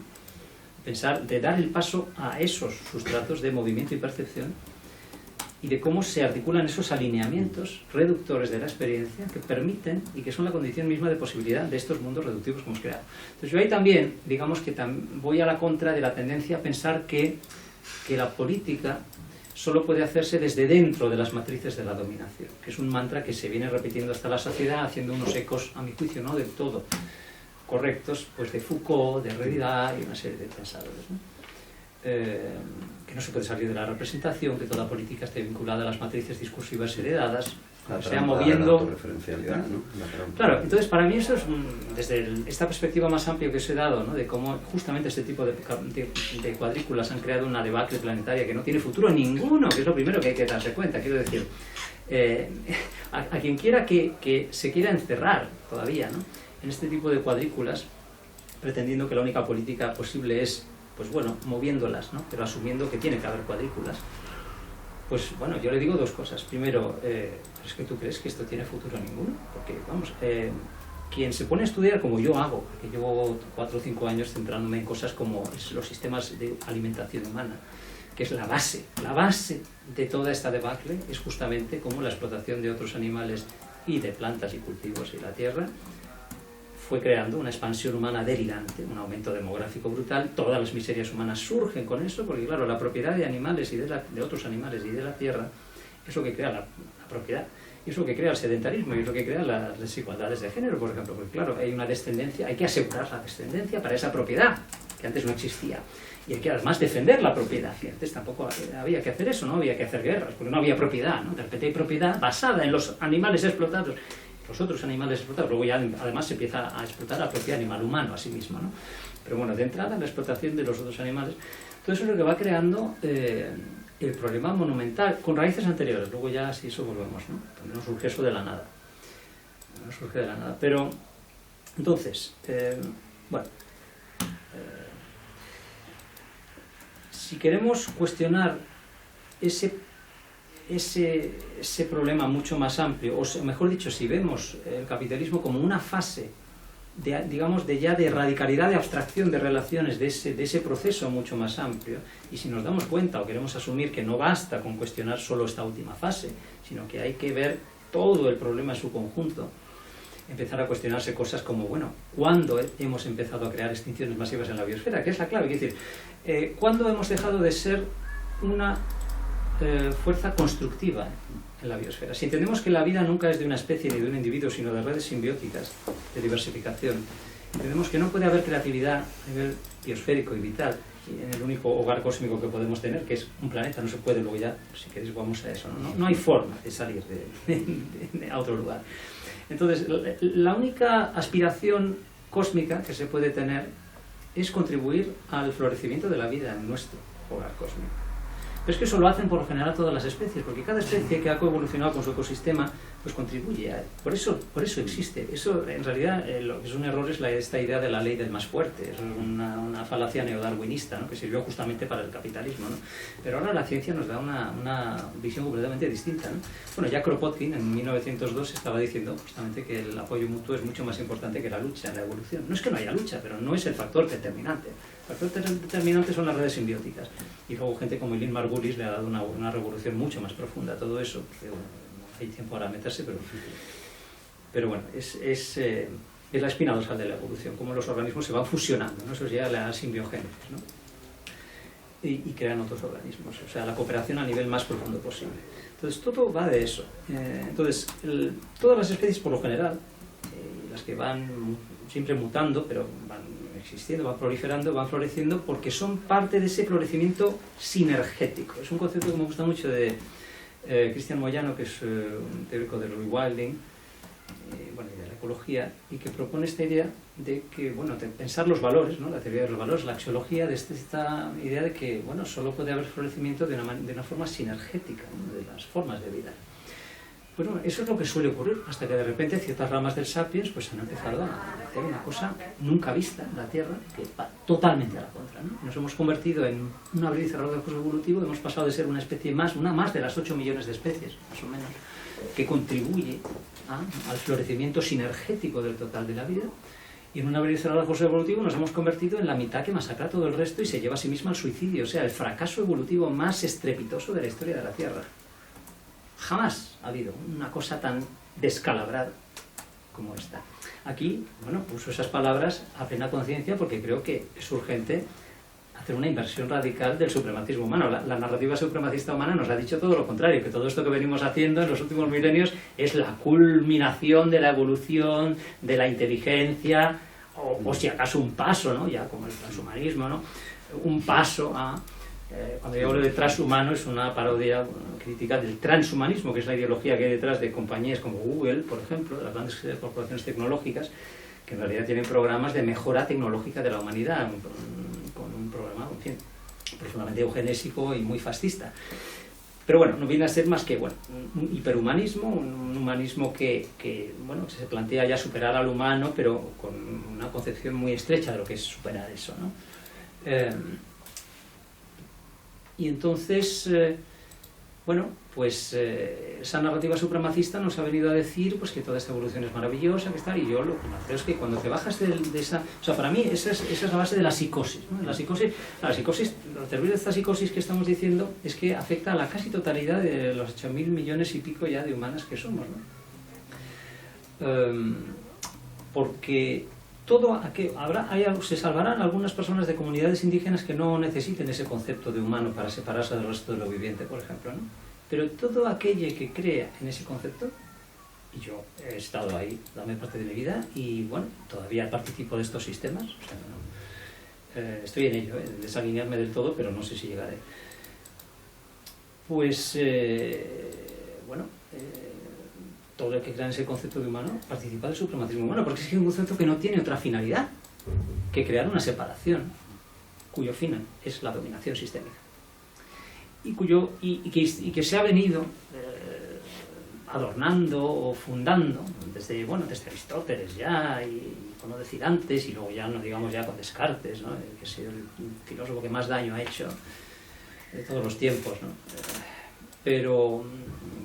Pensar, de dar el paso a esos sustratos de movimiento y percepción, y de cómo se articulan esos alineamientos reductores de la experiencia que permiten y que son la condición misma de posibilidad de estos mundos reductivos que hemos creado. Entonces yo ahí también, digamos que voy a la contra de la tendencia a pensar que la política solo puede hacerse desde dentro de las matrices de la dominación, que es un mantra que se viene repitiendo hasta la saciedad, haciendo unos ecos, a mi juicio, no del todo correctos, pues de Foucault, de Derrida y una serie de pensadores, ¿no? Que no se puede salir de la representación, que toda política esté vinculada a las matrices discursivas heredadas, sea moviendo... ¿no? Claro, entonces para mí eso es, desde esta perspectiva más amplia que os he dado, ¿no?, de cómo justamente este tipo de cuadrículas han creado una debacle planetaria que no tiene futuro ninguno, que es lo primero que hay que darse cuenta. Quiero decir, a quien quiera que se quiera encerrar todavía, ¿no?, en este tipo de cuadrículas, pretendiendo que la única política posible es, pues bueno, moviéndolas, ¿no?, pero asumiendo que tiene que haber cuadrículas, pues bueno, yo le digo dos cosas. Primero, ¿es que tú crees que esto tiene futuro ninguno? Porque, vamos, quien se pone a estudiar como yo hago, porque llevo 4 o 5 años centrándome en cosas como los sistemas de alimentación humana, que es la base de toda esta debacle, es justamente cómo la explotación de otros animales y de plantas y cultivos y la tierra fue creando una expansión humana delirante, un aumento demográfico brutal. Todas las miserias humanas surgen con eso, porque claro, la propiedad de animales y de otros animales y de la tierra es lo que crea la propiedad, y es lo que crea el sedentarismo, y es lo que crea las desigualdades de género, por ejemplo, porque claro, hay una descendencia, hay que asegurar la descendencia para esa propiedad, que antes no existía, y hay que además defender la propiedad, y antes tampoco había que hacer eso, no había que hacer guerras, porque no había propiedad, ¿no? De repente hay propiedad basada en los animales explotados, los otros animales explotados, luego ya además se empieza a explotar al propio animal humano a sí mismo, ¿no? Pero bueno, de entrada la explotación de los otros animales, todo eso es lo que va creando el problema monumental, con raíces anteriores, luego ya si eso volvemos, ¿no? También no surge eso de la nada, no surge de la nada, pero entonces, bueno, si queremos cuestionar ese problema mucho más amplio, o mejor dicho, si vemos el capitalismo como una fase de, digamos, de radicalidad, de abstracción de relaciones, de ese proceso mucho más amplio, y si nos damos cuenta o queremos asumir que no basta con cuestionar solo esta última fase, sino que hay que ver todo el problema en su conjunto, empezar a cuestionarse cosas como, bueno, ¿cuándo hemos empezado a crear extinciones masivas en la biosfera? Que es la clave, es decir, ¿cuándo hemos dejado de ser una fuerza constructiva en la biosfera? Si entendemos que la vida nunca es de una especie ni de un individuo, sino de redes simbióticas, de diversificación, entendemos que no puede haber creatividad a nivel biosférico y vital en el único hogar cósmico que podemos tener, que es un planeta. No se puede, luego ya, si queréis, vamos a eso, no hay forma de salir a otro lugar. Entonces, la única aspiración cósmica que se puede tener es contribuir al florecimiento de la vida en nuestro hogar cósmico. Pero es que eso lo hacen por lo general todas las especies, porque cada especie que ha coevolucionado con su ecosistema pues contribuye a él. Por eso existe. Eso, en realidad, lo que es un error es esta idea de la ley del más fuerte. Es una falacia neodarwinista, ¿no?, que sirvió justamente para el capitalismo, ¿no? Pero ahora la ciencia nos da una visión completamente distinta, ¿no? Bueno, ya Kropotkin en 1902 estaba diciendo justamente que el apoyo mutuo es mucho más importante que la lucha en la evolución. No es que no haya lucha, pero no es el factor determinante. El factor determinante son las redes simbióticas. Y luego gente como Eileen Margulis le ha dado una revolución mucho más profunda a todo eso, que bueno, no hay tiempo para meterse, pero bueno, es la espina dorsal de la evolución, cómo los organismos se van fusionando, ¿no? Eso llega a la simbiogénesis, ¿no? Y crean otros organismos, o sea, la cooperación a nivel más profundo posible. Entonces, todo va de eso. Entonces, todas las especies, por lo general, las que van siempre mutando, pero van existiendo, van proliferando, van floreciendo, porque son parte de ese florecimiento sinergético. Es un concepto que me gusta mucho de Cristian Moyano, que es un teórico del rewilding, bueno, y de la ecología, y que propone esta idea de que, bueno, de pensar los valores, ¿no?, la teoría de los valores, la axiología, de esta idea de que, bueno, solo puede haber florecimiento de una forma sinergética, ¿no?, de las formas de vida. Bueno, eso es lo que suele ocurrir, hasta que de repente ciertas ramas del Sapiens pues han empezado a hacer una cosa nunca vista en la Tierra, que va totalmente a la contra, ¿no? Nos hemos convertido en un abrir y cerrar del curso evolutivo, hemos pasado de ser una especie más, una más de las 8 millones de especies, más o menos, que contribuye al florecimiento sinergético del total de la vida, y en un abrir y cerrar del curso evolutivo nos hemos convertido en la mitad que masacra a todo el resto y se lleva a sí misma al suicidio, o sea, el fracaso evolutivo más estrepitoso de la historia de la Tierra. Jamás ha habido una cosa tan descalabrada como esta. Aquí, bueno, uso esas palabras a plena conciencia porque creo que es urgente hacer una inversión radical del supremacismo humano. La narrativa supremacista humana nos ha dicho todo lo contrario, que todo esto que venimos haciendo en los últimos milenios es la culminación de la evolución, de la inteligencia, o si acaso un paso, ¿no?, ya como el transhumanismo, ¿no?, un paso a... Cuando yo hablo de transhumano es una parodia, crítica del transhumanismo, que es la ideología que hay detrás de compañías como Google, por ejemplo, de las grandes corporaciones tecnológicas, que en realidad tienen programas de mejora tecnológica de la humanidad, con un programa, en fin, profundamente eugenésico y muy fascista. Pero bueno, no viene a ser más que, bueno, un hiperhumanismo, un humanismo que bueno, se plantea ya superar al humano, pero con una concepción muy estrecha de lo que es superar eso, ¿no? Y entonces, bueno, pues esa narrativa supremacista nos ha venido a decir pues que toda esta evolución es maravillosa, que está, y yo lo que creo es que cuando te bajas de esa... O sea, para mí esa es la base de la psicosis, ¿no? La psicosis, lo terrible de esta psicosis que estamos diciendo es que afecta a la casi totalidad de los 8.000 millones y pico ya de humanas que somos, ¿no? Porque... se salvarán algunas personas de comunidades indígenas que no necesiten ese concepto de humano para separarse del resto de lo viviente, por ejemplo, ¿no? Pero todo aquello que crea en ese concepto, y yo he estado ahí, dame parte de mi vida, y bueno, todavía participo de estos sistemas, o sea, estoy en ello, desalinearme del todo, pero no sé si llegaré. Pues, bueno... todo el que crea en ese concepto de humano participa del supremacismo humano, porque es que es un concepto que no tiene otra finalidad que crear una separación cuyo fin es la dominación sistémica y que se ha venido adornando o fundando desde Aristóteles ya, y por no decir antes, y luego ya no digamos ya con Descartes, ¿no?, que ha sido el filósofo que más daño ha hecho de todos los tiempos, ¿no? Pero,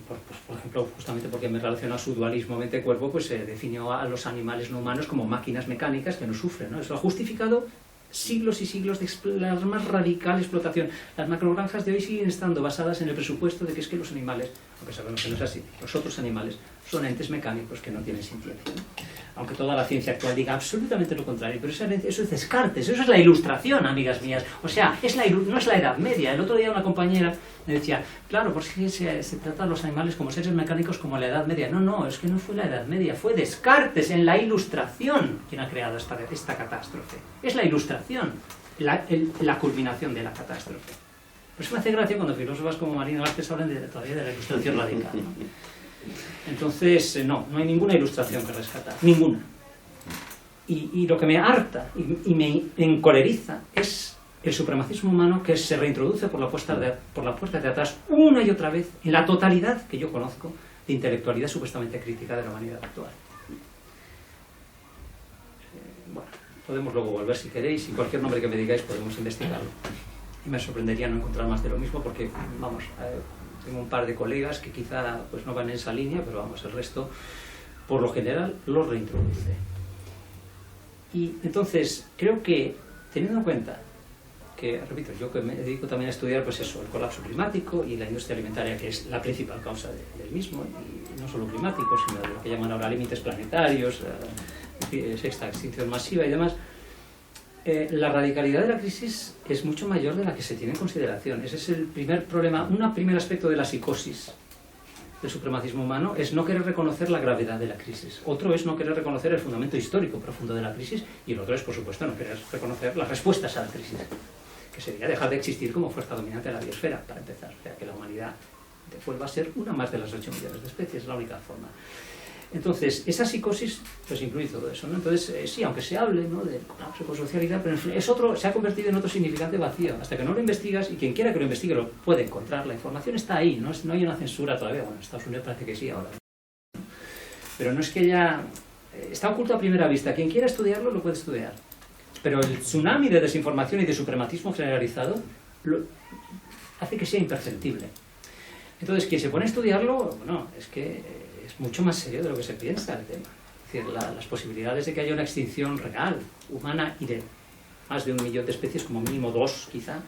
pues, por ejemplo, justamente porque me relaciona a su dualismo mente-cuerpo, pues se definió a los animales no humanos como máquinas mecánicas que no sufren, ¿no? Eso ha justificado siglos y siglos de la más radical explotación. Las macrogranjas de hoy siguen estando basadas en el presupuesto de que es que los animales aunque sabemos que no es así. Los otros animales son entes mecánicos que no tienen sintiencia, ¿no? Aunque toda la ciencia actual diga absolutamente lo contrario, pero eso es Descartes, eso es la ilustración, amigas mías. O sea, no es la Edad Media. El otro día una compañera me decía, claro, ¿por qué se trata a los animales como seres mecánicos como la Edad Media? No, es que no fue la Edad Media, fue Descartes en la ilustración quien ha creado esta catástrofe. Es la ilustración, la culminación de la catástrofe. Por eso me hace gracia cuando filósofos como Marina Vázquez hablan todavía de la ilustración radical, ¿no? Entonces, no hay ninguna ilustración que rescatar, ninguna. Y lo que me harta y me encoleriza es el supremacismo humano que se reintroduce por la puerta de atrás una y otra vez en la totalidad que yo conozco de intelectualidad supuestamente crítica de la humanidad actual. Bueno, podemos luego volver si queréis, y cualquier nombre que me digáis podemos investigarlo. Y me sorprendería no encontrar más de lo mismo porque, vamos, tengo un par de colegas que quizá pues no van en esa línea, pero vamos, el resto, por lo general, lo reintroduce. Y entonces, creo que, teniendo en cuenta que, repito, yo que me dedico también a estudiar pues eso, el colapso climático y la industria alimentaria, que es la principal causa del mismo, y no solo climático, sino de lo que llaman ahora límites planetarios, sexta extinción masiva y demás, la radicalidad de la crisis es mucho mayor de la que se tiene en consideración. Ese es el primer problema, un primer aspecto de la psicosis del supremacismo humano, es no querer reconocer la gravedad de la crisis. Otro es no querer reconocer el fundamento histórico profundo de la crisis, y el otro es, por supuesto, no querer reconocer las respuestas a la crisis, que sería dejar de existir como fuerza dominante de la biosfera, para empezar, o sea, que la humanidad vuelva a ser una más de las 8 millones de especies, es la única forma. Entonces, esa psicosis pues incluye todo eso, ¿no? Entonces, sí, aunque se hable, ¿no?, de colapso ecosocialidad, pero se ha convertido en otro significante vacío. Hasta que no lo investigas, y quien quiera que lo investigue lo puede encontrar, la información está ahí, no hay una censura todavía. Bueno, en Estados Unidos parece que sí ahora, ¿no? Pero no es que ya... está oculto a primera vista. Quien quiera estudiarlo lo puede estudiar. Pero el tsunami de desinformación y de suprematismo generalizado hace que sea imperceptible. Entonces, quien se pone a estudiarlo, bueno, es que es mucho más serio de lo que se piensa el tema. Es decir, las posibilidades de que haya una extinción real, humana, y de más de 1 millón de especies, como mínimo 2 quizá,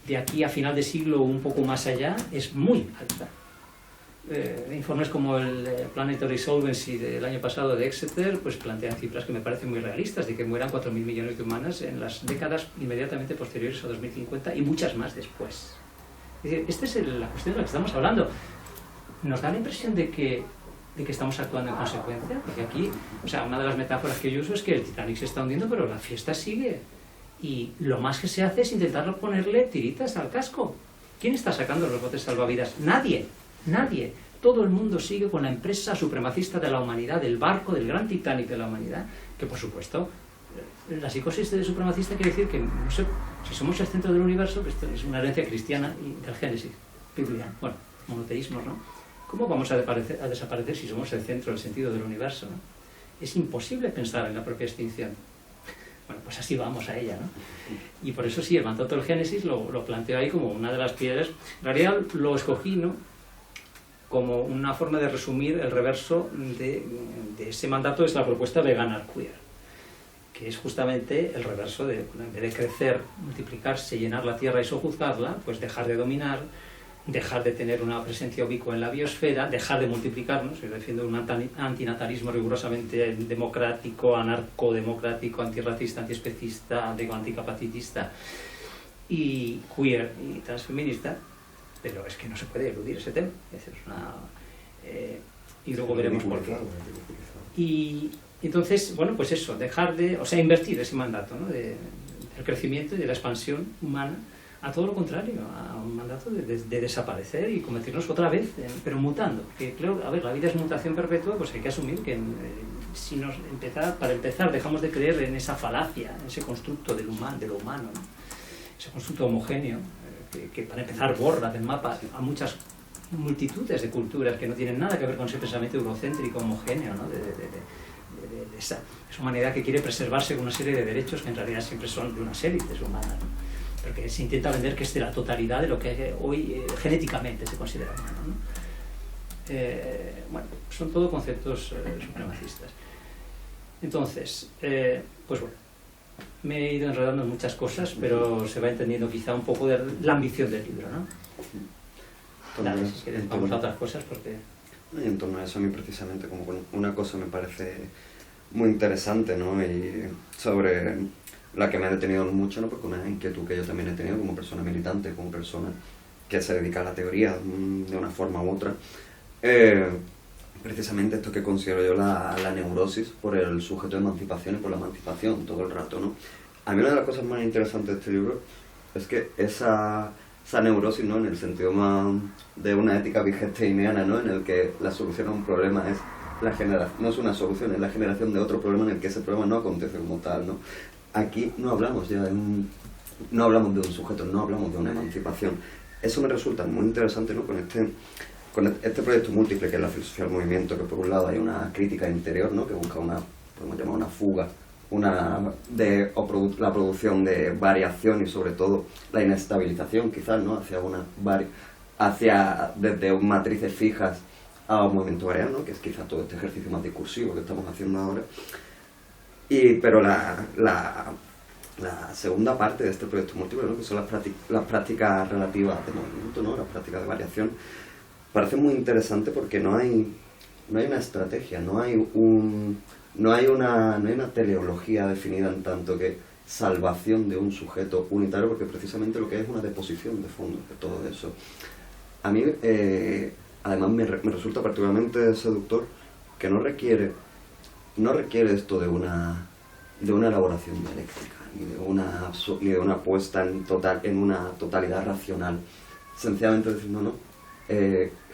de aquí a final de siglo o un poco más allá, es muy alta. Informes como el Planetary Solvency del año pasado de Exeter pues plantean cifras que me parecen muy realistas, de que mueran 4.000 millones de humanas en las décadas inmediatamente posteriores a 2050 y muchas más después. Es decir, esta es la cuestión de la que estamos hablando. Nos da la impresión de que estamos actuando en consecuencia, porque aquí, o sea, una de las metáforas que yo uso es que el Titanic se está hundiendo, pero la fiesta sigue. Y lo más que se hace es intentar ponerle tiritas al casco. ¿Quién está sacando los botes salvavidas? Nadie. Nadie. Todo el mundo sigue con la empresa supremacista de la humanidad, del barco, del gran Titanic de la humanidad, que por supuesto, la psicosis de supremacista quiere decir que, no sé, si somos el centro del universo, que esto es una herencia cristiana y del Génesis, Biblia, bueno, monoteísmos, ¿no? ¿Cómo vamos a desaparecer si somos el centro, el sentido del universo, ¿no? Es imposible pensar en la propia extinción. Bueno, pues así vamos a ella, ¿no? Y por eso sí, el mandato del Génesis lo planteo ahí como una de las piedras. En realidad lo escogí, ¿no?, como una forma de resumir el reverso de ese mandato, es la propuesta Veganar Queer, que es justamente el reverso de, en vez de crecer, multiplicarse, llenar la tierra y sojuzgarla, pues dejar de dominar, dejar de tener una presencia ubicua en la biosfera, dejar de multiplicarnos. Yo defiendo un antinatalismo rigurosamente democrático, anarcodemocrático, antirracista, antiespecista, anticapacitista y queer y transfeminista, pero es que no se puede eludir ese tema. Y luego veremos por qué. Y entonces, bueno, pues eso, invertir ese mandato, ¿no?, del crecimiento y de la expansión humana, a todo lo contrario, a un mandato de desaparecer y convertirnos otra vez, pero mutando. Que creo, a ver, la vida es mutación perpetua, pues hay que asumir que para empezar dejamos de creer en esa falacia, en ese constructo de lo humano, ¿no?, ese constructo homogéneo, que para empezar borra del mapa a muchas multitudes de culturas que no tienen nada que ver con ese pensamiento eurocéntrico homogéneo, ¿no?, de esa humanidad que quiere preservarse con una serie de derechos que en realidad siempre son de unas élites humanas, ¿no?, pero que se intenta vender que es de la totalidad de lo que hoy genéticamente se considera humano, ¿no? Bueno, son todo conceptos supremacistas. Entonces, pues bueno, me he ido enredando en muchas cosas, pero se va entendiendo quizá un poco de la ambición del libro, ¿no? Dale, si quieres, vamos a otras cosas porque... Y en torno a eso, a mí precisamente, como una cosa me parece muy interesante, ¿no? Y sobre la que me ha detenido mucho, ¿no? Porque una inquietud que yo también he tenido como persona militante, como persona que se dedica a la teoría de una forma u otra, precisamente esto que considero yo la neurosis por el sujeto de emancipación y por la emancipación todo el rato, ¿no? A mí una de las cosas más interesantes de este libro es que esa neurosis, ¿no? En el sentido más de una ética wittgensteiniana, ¿no? En el que la solución a un problema es la generación, no es una solución, es la generación de otro problema en el que ese problema no acontece como tal, ¿no? Aquí no hablamos ya no hablamos de un sujeto, no hablamos de una emancipación. Eso me resulta muy interesante, ¿no? Con este proyecto múltiple que es la filosofía del movimiento, que por un lado hay una crítica interior, ¿no? Que busca podemos llamar una fuga, la producción de variación y sobre todo la inestabilización quizás, ¿no? Desde matrices fijas a un movimiento variado, ¿no? Que es quizás todo este ejercicio más discursivo que estamos haciendo ahora. Pero la segunda parte de este proyecto múltiple, ¿no? Que son las prácticas relativas de movimiento, ¿no? Las prácticas de variación, parece muy interesante porque no hay una estrategia, no hay una teleología definida en tanto que salvación de un sujeto unitario, porque precisamente lo que es una deposición de fondo de todo eso. A mí, además, me resulta particularmente seductor que no requiere esto de una elaboración dialéctica, ni de una puesta en una totalidad racional. Sencillamente decir,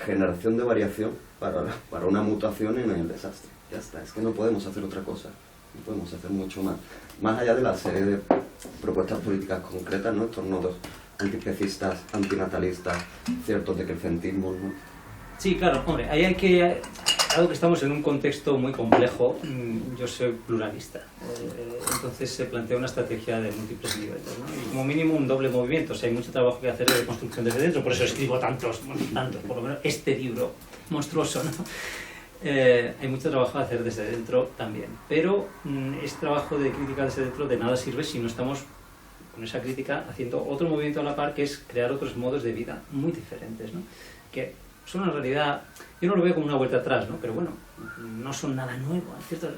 generación de variación para una mutación en el desastre. Ya está, es que no podemos hacer otra cosa, no podemos hacer mucho más. Más allá de la serie de propuestas políticas concretas, ¿no? Estos nodos antiespecistas, antinatalistas, ciertos decrecentismos, ¿no? Sí, claro, hombre, ahí dado que estamos en un contexto muy complejo, yo soy pluralista, entonces se plantea una estrategia de múltiples niveles, ¿no? Y como mínimo un doble movimiento, o sea, hay mucho trabajo que hacer de construcción desde dentro, por eso escribo tantos, por lo menos este libro monstruoso, ¿no? Hay mucho trabajo a hacer desde dentro también, pero este trabajo de crítica desde dentro de nada sirve si no estamos con esa crítica haciendo otro movimiento a la par, que es crear otros modos de vida muy diferentes, ¿no? Que son en realidad, yo no lo veo como una vuelta atrás, ¿no? Pero bueno, no son nada nuevo, ¿cierto?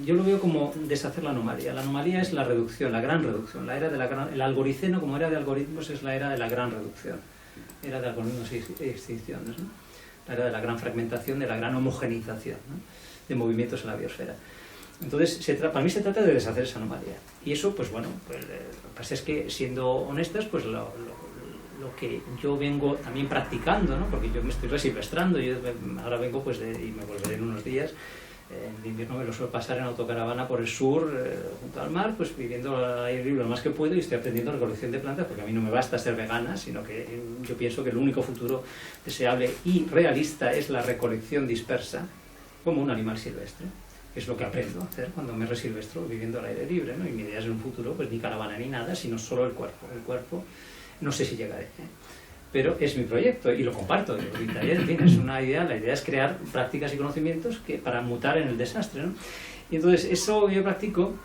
Yo lo veo como deshacer la anomalía. La anomalía es la reducción, la gran reducción. El algoriceno, como era de algoritmos, es la era de la gran reducción. Era de algoritmos y extinciones, ¿no? La era de la gran fragmentación, de la gran homogeneización, ¿no? De movimientos en la biosfera. Entonces, para mí se trata de deshacer esa anomalía. Y eso, pues bueno, lo que pasa es que, siendo honestas, pues lo que yo vengo también practicando, ¿no? Porque yo me estoy resilvestrando, ahora vengo pues y me volveré en unos días. En invierno me lo suelo pasar en autocaravana por el sur, junto al mar, pues viviendo al aire libre lo más que puedo, y estoy aprendiendo recolección de plantas, porque a mí no me basta ser vegana, sino que yo pienso que el único futuro deseable y realista es la recolección dispersa, como un animal silvestre. Es lo que aprendo a hacer cuando me resilvestro viviendo al aire libre, ¿no? Y mi idea es en un futuro, pues ni caravana ni nada, sino solo el cuerpo. El cuerpo, no sé si llegaré, pero es mi proyecto y lo comparto. En fin, es una idea, la idea es crear prácticas y conocimientos para mutar en el desastre, ¿no? Y entonces eso que yo practico,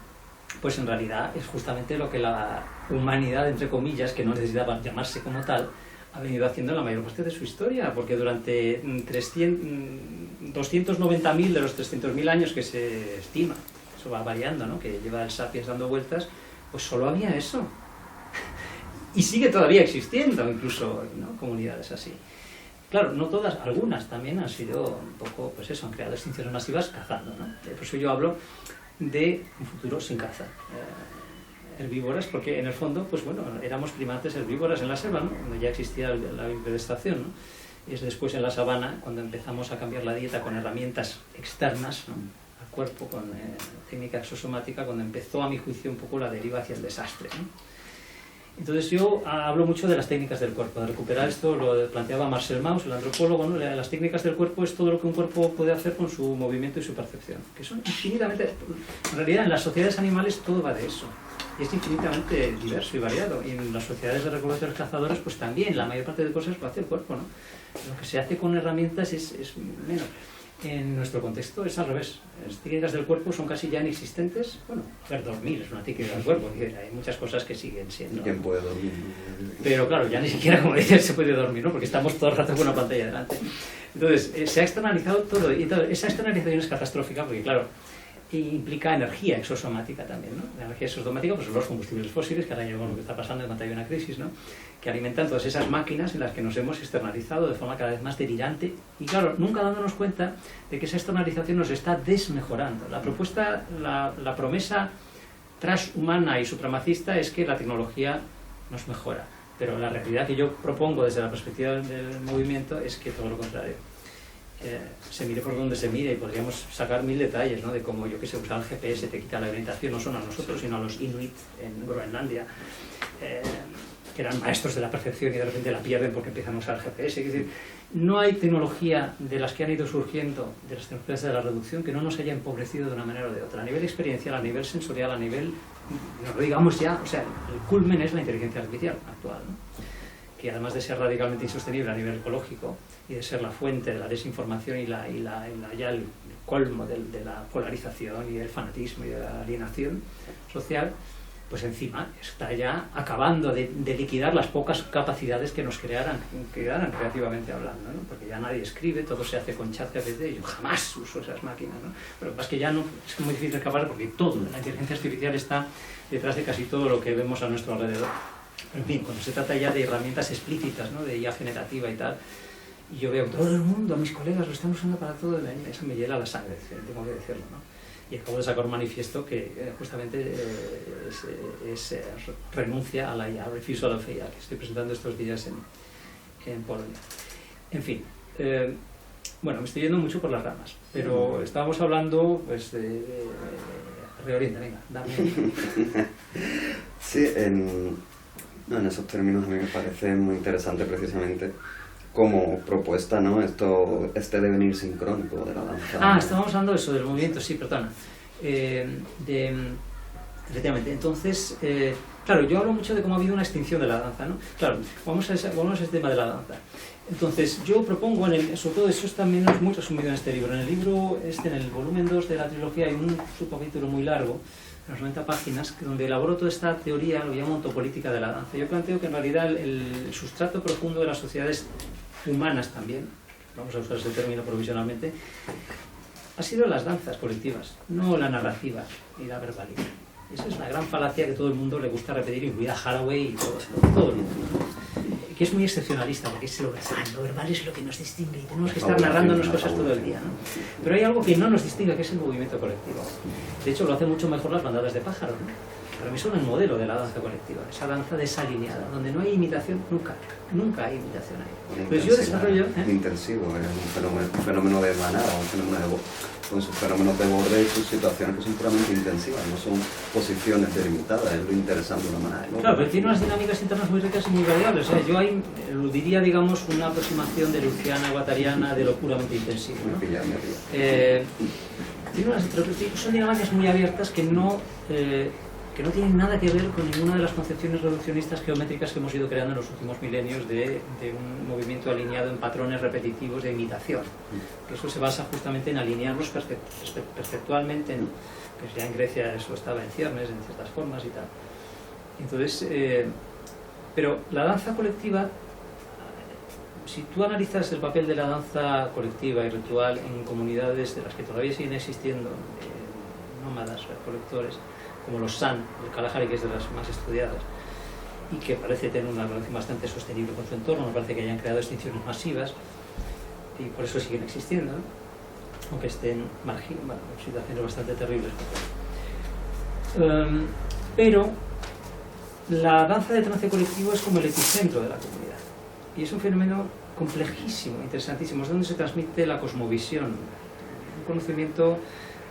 pues en realidad es justamente lo que la humanidad, entre comillas, que no necesitaba llamarse como tal, ha venido haciendo en la mayor parte de su historia, porque durante 290.000 de los 300.000 años que se estima, eso va variando, ¿no? Que lleva el Sapiens dando vueltas, pues solo había eso. Y sigue todavía existiendo, incluso, ¿no? Comunidades así. Claro, no todas, algunas también han sido un poco, pues eso, han creado extinciones masivas cazando, ¿no? Por eso yo hablo de un futuro sin caza. Herbívoras, porque en el fondo, pues bueno, éramos primates herbívoras en la selva, ¿no? Donde ya existía la bipedestación, ¿no? Y es después en la sabana cuando empezamos a cambiar la dieta con herramientas externas, ¿no? Al cuerpo, con técnica exosomática, cuando empezó, a mi juicio, un poco la deriva hacia el desastre, ¿no? Entonces yo hablo mucho de las técnicas del cuerpo, de recuperar esto, lo planteaba Marcel Mauss, el antropólogo, ¿no? Las técnicas del cuerpo es todo lo que un cuerpo puede hacer con su movimiento y su percepción, que son infinitamente... En realidad en las sociedades animales todo va de eso, y es infinitamente diverso y variado, y en las sociedades de recolectores cazadores pues también, la mayor parte de cosas lo hace el cuerpo, ¿no? Lo que se hace con herramientas es menos. En nuestro contexto es al revés. Las técnicas del cuerpo son casi ya inexistentes. Bueno, a ver, dormir es una técnica del cuerpo, hay muchas cosas que siguen siendo. ¿Quién puede dormir? Pero claro, ya ni siquiera, como dices, se puede dormir, ¿no? Porque estamos todo el rato con una pantalla delante. Entonces, se ha externalizado todo, y esa externalización es catastrófica porque, claro, implica energía exosomática también, ¿no? La energía exosomática, pues son los combustibles fósiles, que ahora ya lo que está pasando en cuanto hay una crisis, ¿no? Que alimentan todas esas máquinas en las que nos hemos externalizado de forma cada vez más delirante y, claro, nunca dándonos cuenta de que esa externalización nos está desmejorando. La propuesta, la promesa transhumana y supremacista es que la tecnología nos mejora, pero la realidad que yo propongo desde la perspectiva del movimiento es que todo lo contrario. Se mire por donde se mire y podríamos sacar 1000 detalles, ¿no? De cómo, yo que sé, usar el GPS te quita la orientación, no solo a nosotros, sino a los Inuit en Groenlandia, que eran maestros de la percepción y de repente la pierden porque empiezan a usar el GPS. Es decir, no hay tecnología de las que han ido surgiendo, de las tecnologías de la reducción, que no nos haya empobrecido de una manera o de otra. A nivel experiencial, a nivel sensorial, a nivel, no lo digamos ya, o sea, el culmen es la inteligencia artificial actual, ¿no? Que además de ser radicalmente insostenible a nivel ecológico y de ser la fuente de la desinformación y ya el colmo de la polarización y del fanatismo y de la alienación social, pues encima está ya acabando de liquidar las pocas capacidades que nos quedaran creativamente hablando, ¿no? Porque ya nadie escribe, todo se hace con ChatGPT, yo jamás uso esas máquinas, ¿no? Pero es que ya no, es muy difícil escapar porque todo, la inteligencia artificial está detrás de casi todo lo que vemos a nuestro alrededor. En fin, cuando se trata ya de herramientas explícitas, ¿no? De IA generativa y tal, y yo veo que todo el mundo, mis colegas, lo están usando para todo, eso me hiela la sangre, tengo que decirlo, ¿no? Y acabo de sacar un manifiesto que justamente renuncia a la IA, refusal of IA, que estoy presentando estos días en Polonia. En fin, bueno, me estoy yendo mucho por las ramas, pero estábamos hablando pues de reorienta, venga, dame. Sí, en esos términos a mí me parece muy interesante precisamente como propuesta, ¿no? Este devenir sincrónico de la danza. Estábamos hablando de eso, del movimiento, sí, perdona. Efectivamente, entonces, claro, yo hablo mucho de cómo ha habido una extinción de la danza, ¿no? Claro, vamos a ese tema de la danza. Entonces, yo propongo, sobre todo eso también es muy resumido en este libro. En el libro, en el volumen 2 de la trilogía, hay un subcapítulo muy largo, unas 90 páginas, donde elaboro toda esta teoría, lo llamo ontopolítica de la danza. Yo planteo que en realidad el sustrato profundo de las sociedades humanas también, vamos a usar ese término provisionalmente, ha sido las danzas colectivas, no la narrativa y la verbalidad. Esa es una gran falacia que todo el mundo le gusta repetir, incluida Haraway y todo el mundo, que es muy excepcionalista, porque es lo verbal es lo que nos distingue y tenemos que estar narrándonos cosas todo el día, ¿no? Pero hay algo que no nos distingue, que es el movimiento colectivo. De hecho, lo hacen mucho mejor las bandadas de pájaros, ¿no? Para mí son el modelo de la danza colectiva, esa danza desalineada, donde no hay imitación, nunca hay imitación ahí. Pues yo desarrollo... Intensivo, es un fenómeno de manada, un fenómeno con sus fenómenos de borde y sus situaciones que son puramente intensivas, no son posiciones delimitadas, es lo interesante de una manada. Claro, pero tiene unas dinámicas internas muy ricas y muy variables. O sea, yo ahí diría, digamos, una aproximación de luciana, guattariana, de lo puramente intensivo, ¿no? Son dinámicas muy abiertas que no tienen nada que ver con ninguna de las concepciones reduccionistas geométricas que hemos ido creando en los últimos milenios de un movimiento alineado en patrones repetitivos de imitación. Que eso se basa justamente en alinearlos perceptualmente, ¿no? Pues ya en Grecia eso estaba en ciernes, en ciertas formas y tal. Entonces, pero la danza colectiva, si tú analizas el papel de la danza colectiva y ritual en comunidades de las que todavía siguen existiendo, nómadas, recolectores, como los San, el Kalahari, que es de las más estudiadas, y que parece tener una relación bastante sostenible con su entorno, no parece que hayan creado extinciones masivas, y por eso siguen existiendo, ¿no? Aunque estén en situaciones bastante terribles. Pero la danza de trance colectivo es como el epicentro de la comunidad, y es un fenómeno complejísimo, interesantísimo, es donde se transmite la cosmovisión, un conocimiento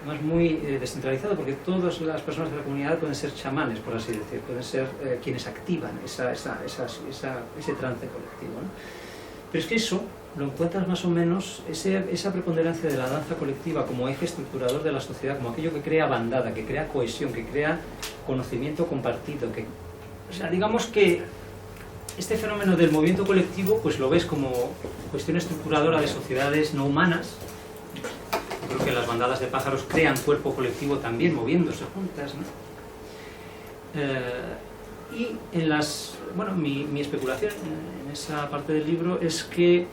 más muy descentralizado, porque todas las personas de la comunidad pueden ser chamanes, por así decir, pueden ser quienes activan ese trance colectivo, ¿no? Pero es que eso lo encuentras más o menos, esa preponderancia de la danza colectiva como eje estructurador de la sociedad, como aquello que crea bandada, que crea cohesión, que crea conocimiento compartido, o sea, digamos que este fenómeno del movimiento colectivo pues lo ves como cuestión estructuradora de sociedades no humanas, Yo creo que las bandadas de pájaros crean cuerpo colectivo también, moviéndose juntas, ¿no? Y en bueno, mi especulación en esa parte del libro es que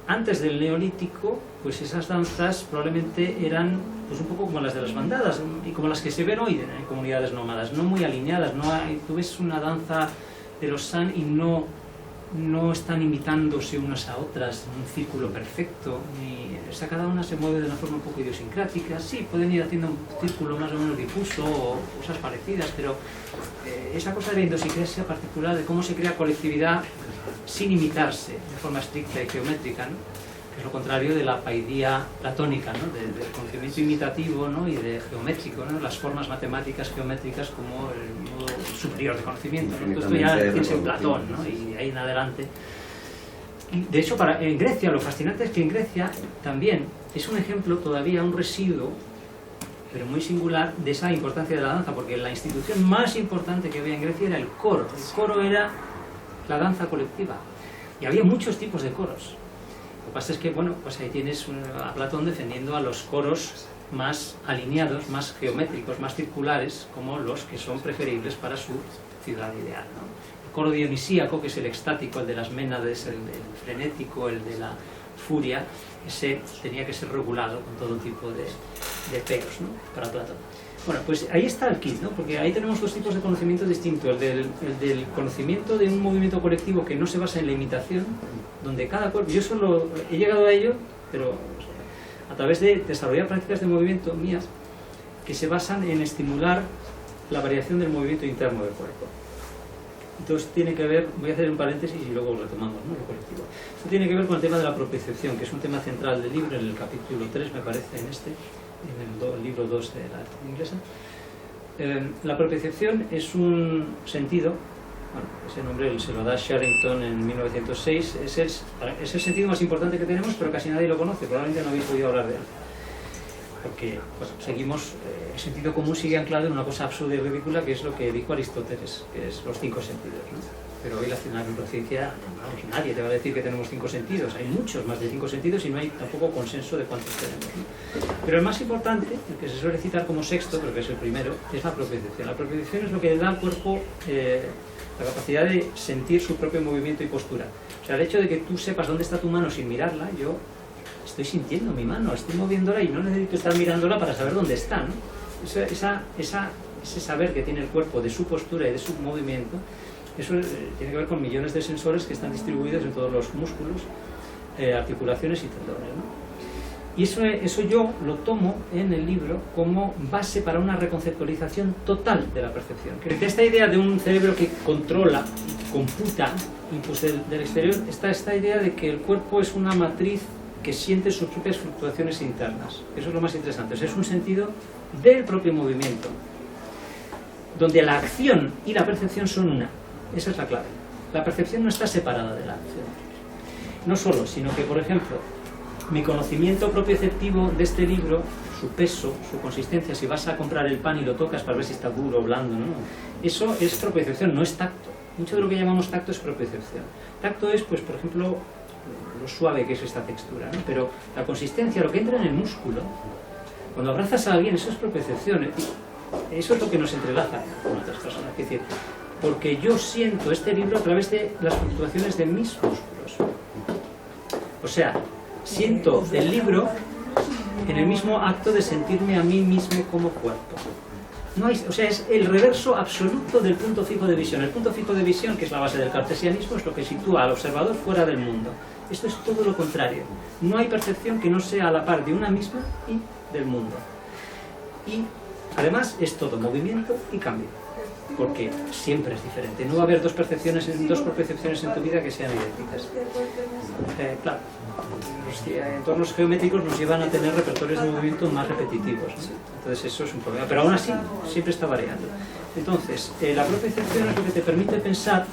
antes del Neolítico, pues esas danzas probablemente eran pues un poco como las de las bandadas y como las que se ven hoy en comunidades nómadas, no muy alineadas. Tú ves una danza de los San y no están imitándose unas a otras en un círculo perfecto, cada una se mueve de una forma un poco idiosincrática. Sí, pueden ir haciendo un círculo más o menos difuso o cosas parecidas, pero esa cosa de la idiosincrasia particular, de cómo se crea colectividad sin imitarse de forma estricta y geométrica, ¿no? Que es lo contrario de la paidía platónica, ¿no? Del conocimiento imitativo, ¿no? Y de geométrico, ¿no? Las formas matemáticas geométricas como el modo superior de conocimiento, ¿no? Esto ya tienes en Platón, ¿no? Y de ahí en adelante. Y de hecho, en Grecia, lo fascinante es que en Grecia también es un ejemplo, todavía un residuo, pero muy singular, de esa importancia de la danza, porque la institución más importante que había en Grecia era el coro. El coro era la danza colectiva. Y había muchos tipos de coros. Lo que pasa es que, bueno, pues ahí tienes a Platón defendiendo a los coros más alineados, más geométricos, más circulares, como los que son preferibles para su ciudad ideal, ¿no? El coro dionisíaco, que es el extático, el de las ménades, el frenético, el de la furia, ese tenía que ser regulado con todo tipo de peros, ¿no? Para Platón. Bueno, pues ahí está el kit, ¿no? Porque ahí tenemos dos tipos de conocimiento distintos. El del conocimiento de un movimiento colectivo que no se basa en la imitación, donde cada cuerpo... Yo solo he llegado a ello, pero a través de desarrollar prácticas de movimiento mías que se basan en estimular la variación del movimiento interno del cuerpo. Entonces tiene que ver, voy a hacer un paréntesis y luego retomamos, ¿no? Lo colectivo. Esto tiene que ver con el tema de la propiocepción, que es un tema central del libro, en el capítulo 3, me parece, en el libro 2 de la arte inglesa. La propiocepción es un sentido, bueno, ese nombre se lo da Sherrington en 1906, es el sentido más importante que tenemos, pero casi nadie lo conoce, probablemente no habéis podido hablar de él. Porque bueno, seguimos, el sentido común sigue anclado en una cosa absurda y ridícula, que es lo que dijo Aristóteles, que es los 5 sentidos, ¿no? Pero hoy la neurociencia, nadie te va a decir que tenemos 5 sentidos, hay muchos más de 5 sentidos y no hay tampoco consenso de cuántos tenemos, ¿no? Pero el más importante, el que se suele citar como sexto, pero que es el primero, es la propiocepción. La propiocepción es lo que le da al cuerpo la capacidad de sentir su propio movimiento y postura. O sea, el hecho de que tú sepas dónde está tu mano sin mirarla, yo estoy sintiendo mi mano, estoy moviéndola y no necesito estar mirándola para saber dónde está, ¿no? Ese saber que tiene el cuerpo de su postura y de su movimiento, eso tiene que ver con millones de sensores que están distribuidos en todos los músculos, articulaciones y tendones, ¿no? Y eso yo lo tomo en el libro como base para una reconceptualización total de la percepción. Que esta idea de un cerebro que controla, computa inputs del exterior, está esta idea de que el cuerpo es una matriz que siente sus propias fluctuaciones internas. Eso es lo más interesante. O sea, es un sentido del propio movimiento, donde la acción y la percepción son una. Esa es la clave. La percepción no está separada de la acción. No solo, sino que, por ejemplo, mi conocimiento propioceptivo de este libro, su peso, su consistencia, si vas a comprar el pan y lo tocas para ver si está duro o blando, ¿no? Eso es propiocepción, no es tacto. Mucho de lo que llamamos tacto es propiocepción. Tacto es, pues, por ejemplo, lo suave que es esta textura, ¿no? Pero la consistencia, lo que entra en el músculo, cuando abrazas a alguien, eso es propiocepción. Eso es lo que nos entrelaza con otras personas. Es decir, porque yo siento este libro a través de las fluctuaciones de mis músculos. O sea, siento el libro en el mismo acto de sentirme a mí mismo como cuerpo. No hay, o sea, es el reverso absoluto del punto fijo de visión. El punto fijo de visión, que es la base del cartesianismo, es lo que sitúa al observador fuera del mundo. Esto es todo lo contrario. No hay percepción que no sea a la par de una misma y del mundo. Y además es todo movimiento y cambio, porque siempre es diferente. No va a haber dos propiocepciones en tu vida que sean idénticas. Claro, los entornos geométricos nos llevan a tener repertorios de movimiento más repetitivos, ¿no? Entonces eso es un problema, pero aún así siempre está variando. Entonces, la propiocepción es lo que te permite pensar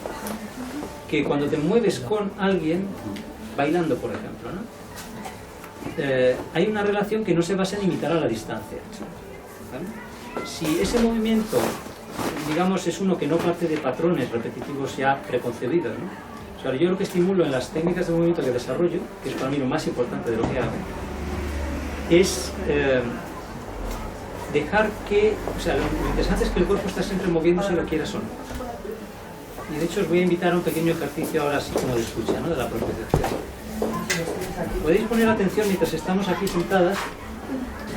que cuando te mueves con alguien, bailando por ejemplo, ¿no? Hay una relación que no se basa en imitar a la distancia, ¿vale? Si ese movimiento, digamos, es uno que no parte de patrones repetitivos ya preconcebidos, ¿no? O sea, yo lo que estimulo en las técnicas de movimiento que desarrollo, que es para mí lo más importante de lo que hago, es dejar que, o sea, lo interesante es que el cuerpo está siempre moviéndose, lo quieras o no. Y de hecho os voy a invitar a un pequeño ejercicio ahora así como de escucha, ¿no?, de la propiocepción. Podéis poner atención mientras estamos aquí sentadas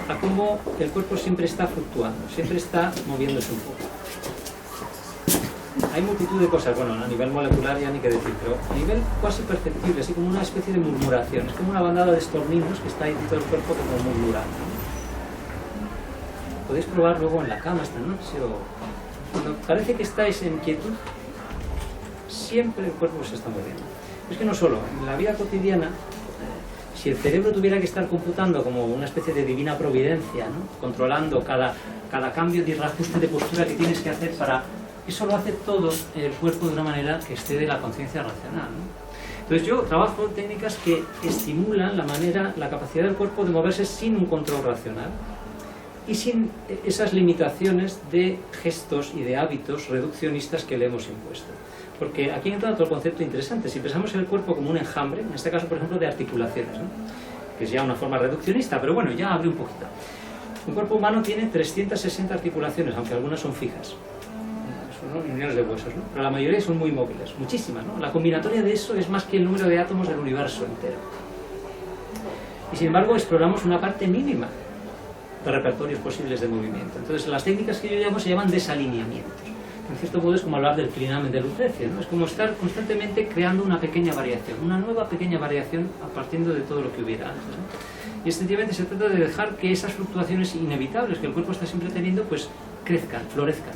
a cómo el cuerpo siempre está fluctuando, siempre está moviéndose un poco. Hay multitud de cosas, bueno, a nivel molecular ya ni qué decir, pero a nivel casi perceptible, así como una especie de murmuración, es como una bandada de estorninos que está ahí dentro del cuerpo como murmurando. Podéis probar luego en la cama esta noche o cuando parece que estáis en quietud, siempre el cuerpo se está moviendo. Es que no solo, en la vida cotidiana, si el cerebro tuviera que estar computando como una especie de divina providencia, ¿no?, controlando cada cambio de reajuste de postura que tienes que hacer para... Eso lo hace todo el cuerpo de una manera que excede la conciencia racional, ¿no? Entonces yo trabajo técnicas que estimulan la capacidad del cuerpo de moverse sin un control racional y sin esas limitaciones de gestos y de hábitos reduccionistas que le hemos impuesto. Porque aquí entra otro concepto interesante. Si pensamos en el cuerpo como un enjambre, en este caso, por ejemplo, de articulaciones, ¿no?, que es ya una forma reduccionista, pero bueno, ya abre un poquito. Un cuerpo humano tiene 360 articulaciones, aunque algunas son fijas. Son uniones de huesos, ¿no?, pero la mayoría son muy móviles, muchísimas, ¿no? La combinatoria de eso es más que el número de átomos del universo entero. Y sin embargo, exploramos una parte mínima de repertorios posibles de movimiento. Entonces, las técnicas que yo llamo se llaman desalineamientos. En cierto modo es como hablar del clinamen de Lucrecia, ¿no? Es como estar constantemente creando una pequeña variación, una nueva pequeña variación a partir de todo lo que hubiera antes, ¿no? Y sencillamente se trata de dejar que esas fluctuaciones inevitables que el cuerpo está siempre teniendo, pues crezcan, florezcan.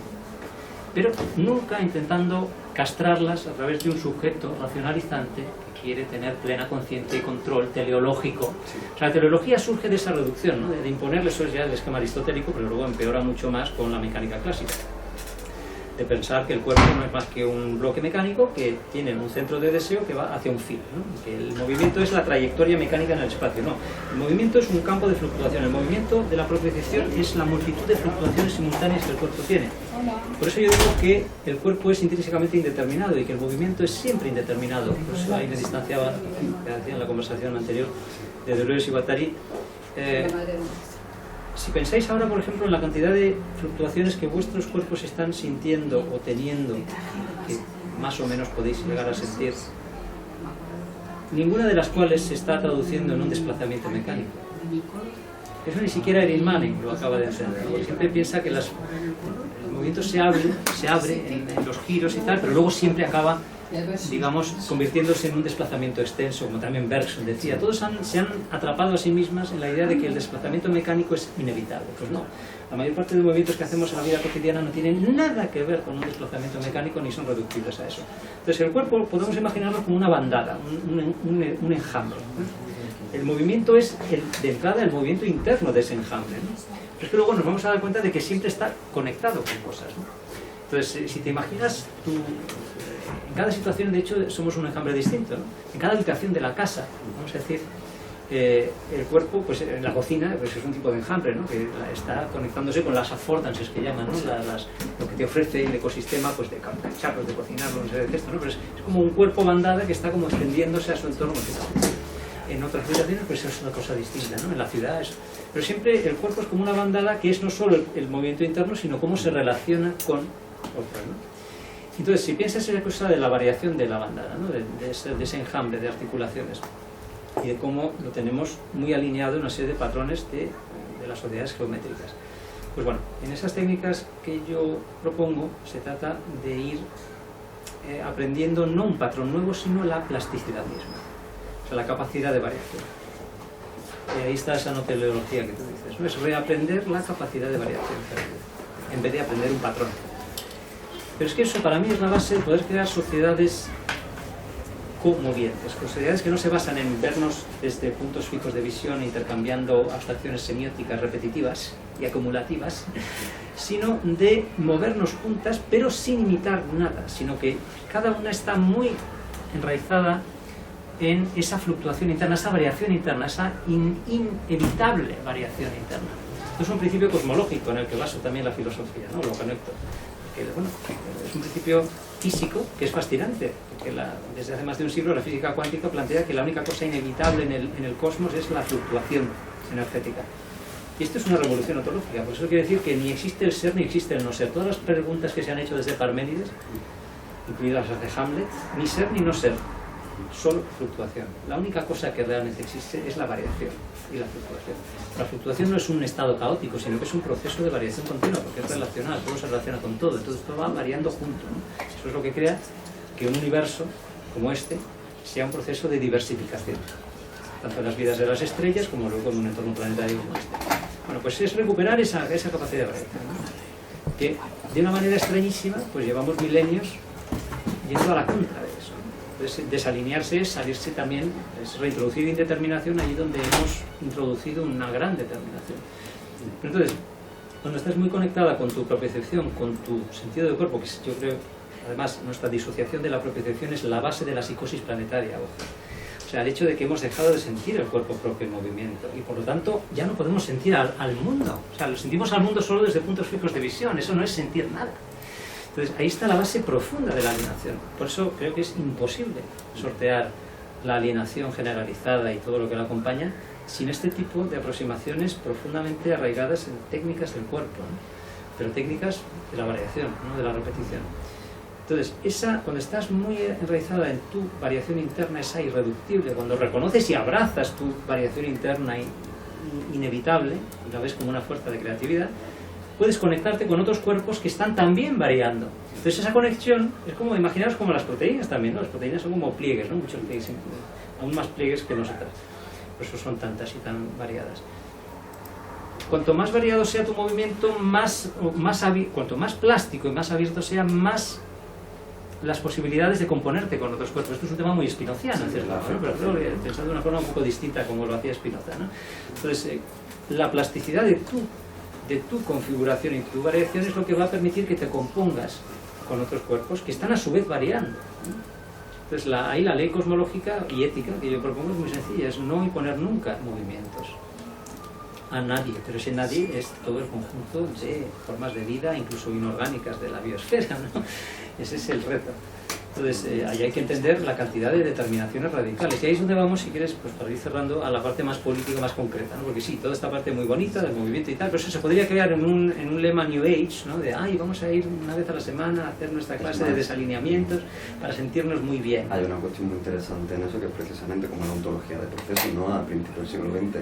Pero nunca intentando castrarlas a través de un sujeto racionalizante que quiere tener plena conciencia y control teleológico. O sea, la teleología surge de esa reducción, ¿no?, de imponerle, eso es ya el esquema aristotélico, pero luego empeora mucho más con la mecánica clásica. De pensar que el cuerpo no es más que un bloque mecánico que tiene un centro de deseo que va hacia un fin, ¿no?, que el movimiento es la trayectoria mecánica en el espacio. No, el movimiento es un campo de fluctuación, el movimiento de la propiocepción es la multitud de fluctuaciones simultáneas que el cuerpo tiene. Por eso yo digo que el cuerpo es intrínsecamente indeterminado y que el movimiento es siempre indeterminado. Por eso ahí me distanciaba, que decía en la conversación anterior, de Deleuze y Guattari. Si pensáis ahora, por ejemplo, en la cantidad de fluctuaciones que vuestros cuerpos están sintiendo o teniendo, que más o menos podéis llegar a sentir, ninguna de las cuales se está traduciendo en un desplazamiento mecánico. Eso ni siquiera Erin Manning lo acaba de entender, ¿no? Siempre piensa que el movimiento se abre en los giros y tal, pero luego siempre acaba, digamos, convirtiéndose en un desplazamiento extenso, como también Bergson decía. Todos se han atrapado a sí mismas en la idea de que el desplazamiento mecánico es inevitable. Pues no, la mayor parte de los movimientos que hacemos en la vida cotidiana no tienen nada que ver con un desplazamiento mecánico ni son reductibles a eso. Entonces el cuerpo podemos imaginarlo como una bandada, un enjambre, ¿no? El movimiento es, de entrada, el movimiento interno de ese enjambre, ¿no? Pero es que luego nos vamos a dar cuenta de que siempre está conectado con cosas, ¿no? Entonces, si te imaginas tú... En cada situación, de hecho, somos un enjambre distinto, ¿no? En cada habitación de la casa, vamos a decir, el cuerpo, pues en la cocina, pues es un tipo de enjambre, ¿no?, que está conectándose con las affordances que llaman, ¿no?, lo que te ofrece el ecosistema, pues de cacharros, de cocinarlo, no sé de qué esto, ¿no? Pero es como un cuerpo bandada que está como extendiéndose a su entorno. En otras habitaciones, pues es una cosa distinta, ¿no? En la ciudad es... Pero siempre el cuerpo es como una bandada que es no solo el movimiento interno, sino cómo se relaciona con otras, ¿no? Entonces, si piensas en la cosa de la variación de la bandada, ¿no?, de ese enjambre de articulaciones, y de cómo lo tenemos muy alineado en una serie de patrones de las sociedades geométricas. Pues bueno, en esas técnicas que yo propongo se trata de ir aprendiendo no un patrón nuevo, sino la plasticidad misma, o sea, la capacidad de variación. Ahí está esa no teleología que tú dices, ¿no? Es reaprender la capacidad de variación, en vez de aprender un patrón. Pero es que eso para mí es la base de poder crear sociedades comovientes, sociedades que no se basan en vernos desde puntos fijos de visión intercambiando abstracciones semióticas repetitivas y acumulativas, sino de movernos juntas pero sin imitar nada, sino que cada una está muy enraizada en esa fluctuación interna, esa variación interna, esa inevitable variación interna. Esto es un principio cosmológico en el que baso también la filosofía, ¿no? Lo conecto. Porque, bueno, es un principio físico que es fascinante, porque desde hace más de un siglo la física cuántica plantea que la única cosa inevitable en el cosmos es la fluctuación energética. Y esto es una revolución ontológica, por eso quiere decir que ni existe el ser ni existe el no ser. Todas las preguntas que se han hecho desde Parménides, incluidas las de Hamlet, ni ser ni no ser, solo fluctuación. La única cosa que realmente existe es la variación y la fluctuación. La fluctuación no es un estado caótico, sino que es un proceso de variación continua, porque es relacional, todo se relaciona con todo, entonces todo va variando junto, ¿no? Eso es lo que crea que un universo como este sea un proceso de diversificación, tanto en las vidas de las estrellas como luego en un entorno planetario como este. Bueno, pues es recuperar esa capacidad de variación, ¿no? Que de una manera extrañísima pues llevamos milenios yendo a la contra de eso. Entonces, desalinearse es salirse también, es reintroducir indeterminación allí donde hemos introducido una gran determinación. Pero entonces, cuando estás muy conectada con tu propiocepción, con tu sentido de cuerpo, que yo creo, además, nuestra disociación de la propiocepción es la base de la psicosis planetaria. O sea, el hecho de que hemos dejado de sentir el cuerpo propio en movimiento y por lo tanto ya no podemos sentir al mundo. O sea, lo sentimos al mundo solo desde puntos fijos de visión, eso no es sentir nada. Entonces ahí está la base profunda de la alienación. Por eso creo que es imposible sortear la alienación generalizada y todo lo que la acompaña sin este tipo de aproximaciones profundamente arraigadas en técnicas del cuerpo, ¿no? Pero técnicas de la variación, no de la repetición. Entonces, cuando estás muy enraizada en tu variación interna, esa irreductible, cuando reconoces y abrazas tu variación interna inevitable, y la ves como una fuerza de creatividad, puedes conectarte con otros cuerpos que están también variando. Entonces esa conexión es como, imaginaos como las proteínas también, ¿no? Las proteínas son como pliegues, ¿no? Muchos pliegues, aún más pliegues que nosotras. Por eso son tantas y tan variadas. Cuanto más variado sea tu movimiento, cuanto más plástico y más abierto sea, más las posibilidades de componerte con otros cuerpos. Esto es un tema muy spinoziano, ¿cierto? Pero pensando de una forma un poco distinta como lo hacía Spinoza, ¿no? Entonces, la plasticidad de tu configuración y tu variación es lo que va a permitir que te compongas con otros cuerpos que están a su vez variando, ¿no? Entonces ahí la ley cosmológica y ética que yo propongo es muy sencilla, es no imponer nunca movimientos a nadie, pero ese nadie es todo el conjunto de formas de vida, incluso inorgánicas de la biosfera, ¿no? Ese es el reto. Entonces, ahí hay que entender la cantidad de determinaciones radicales. Y ahí es donde vamos, si quieres, pues para ir cerrando, a la parte más política, más concreta, ¿no? Porque sí, toda esta parte muy bonita del movimiento y tal, pero eso se podría crear en un lema New Age, ¿no? De, vamos a ir una vez a la semana a hacer nuestra clase de desalineamientos para sentirnos muy bien. Hay una cuestión muy interesante en eso, que es precisamente como la ontología de procesos, ¿no? A principios del siglo XX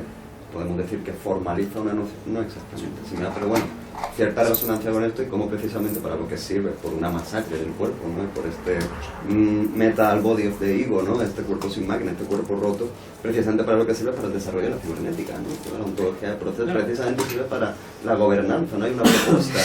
podemos decir que formaliza una noción, no exactamente, similar, pero bueno, cierta resonancia con esto y cómo precisamente para lo que sirve, por una masacre del cuerpo, ¿no? Por este metal body of the ego, ¿no? Este cuerpo sin máquina, este cuerpo roto, precisamente para lo que sirve para el desarrollo de la cibernética, ¿no? La ontología de procesos precisamente sirve para la gobernanza, ¿no? Hay una propuesta,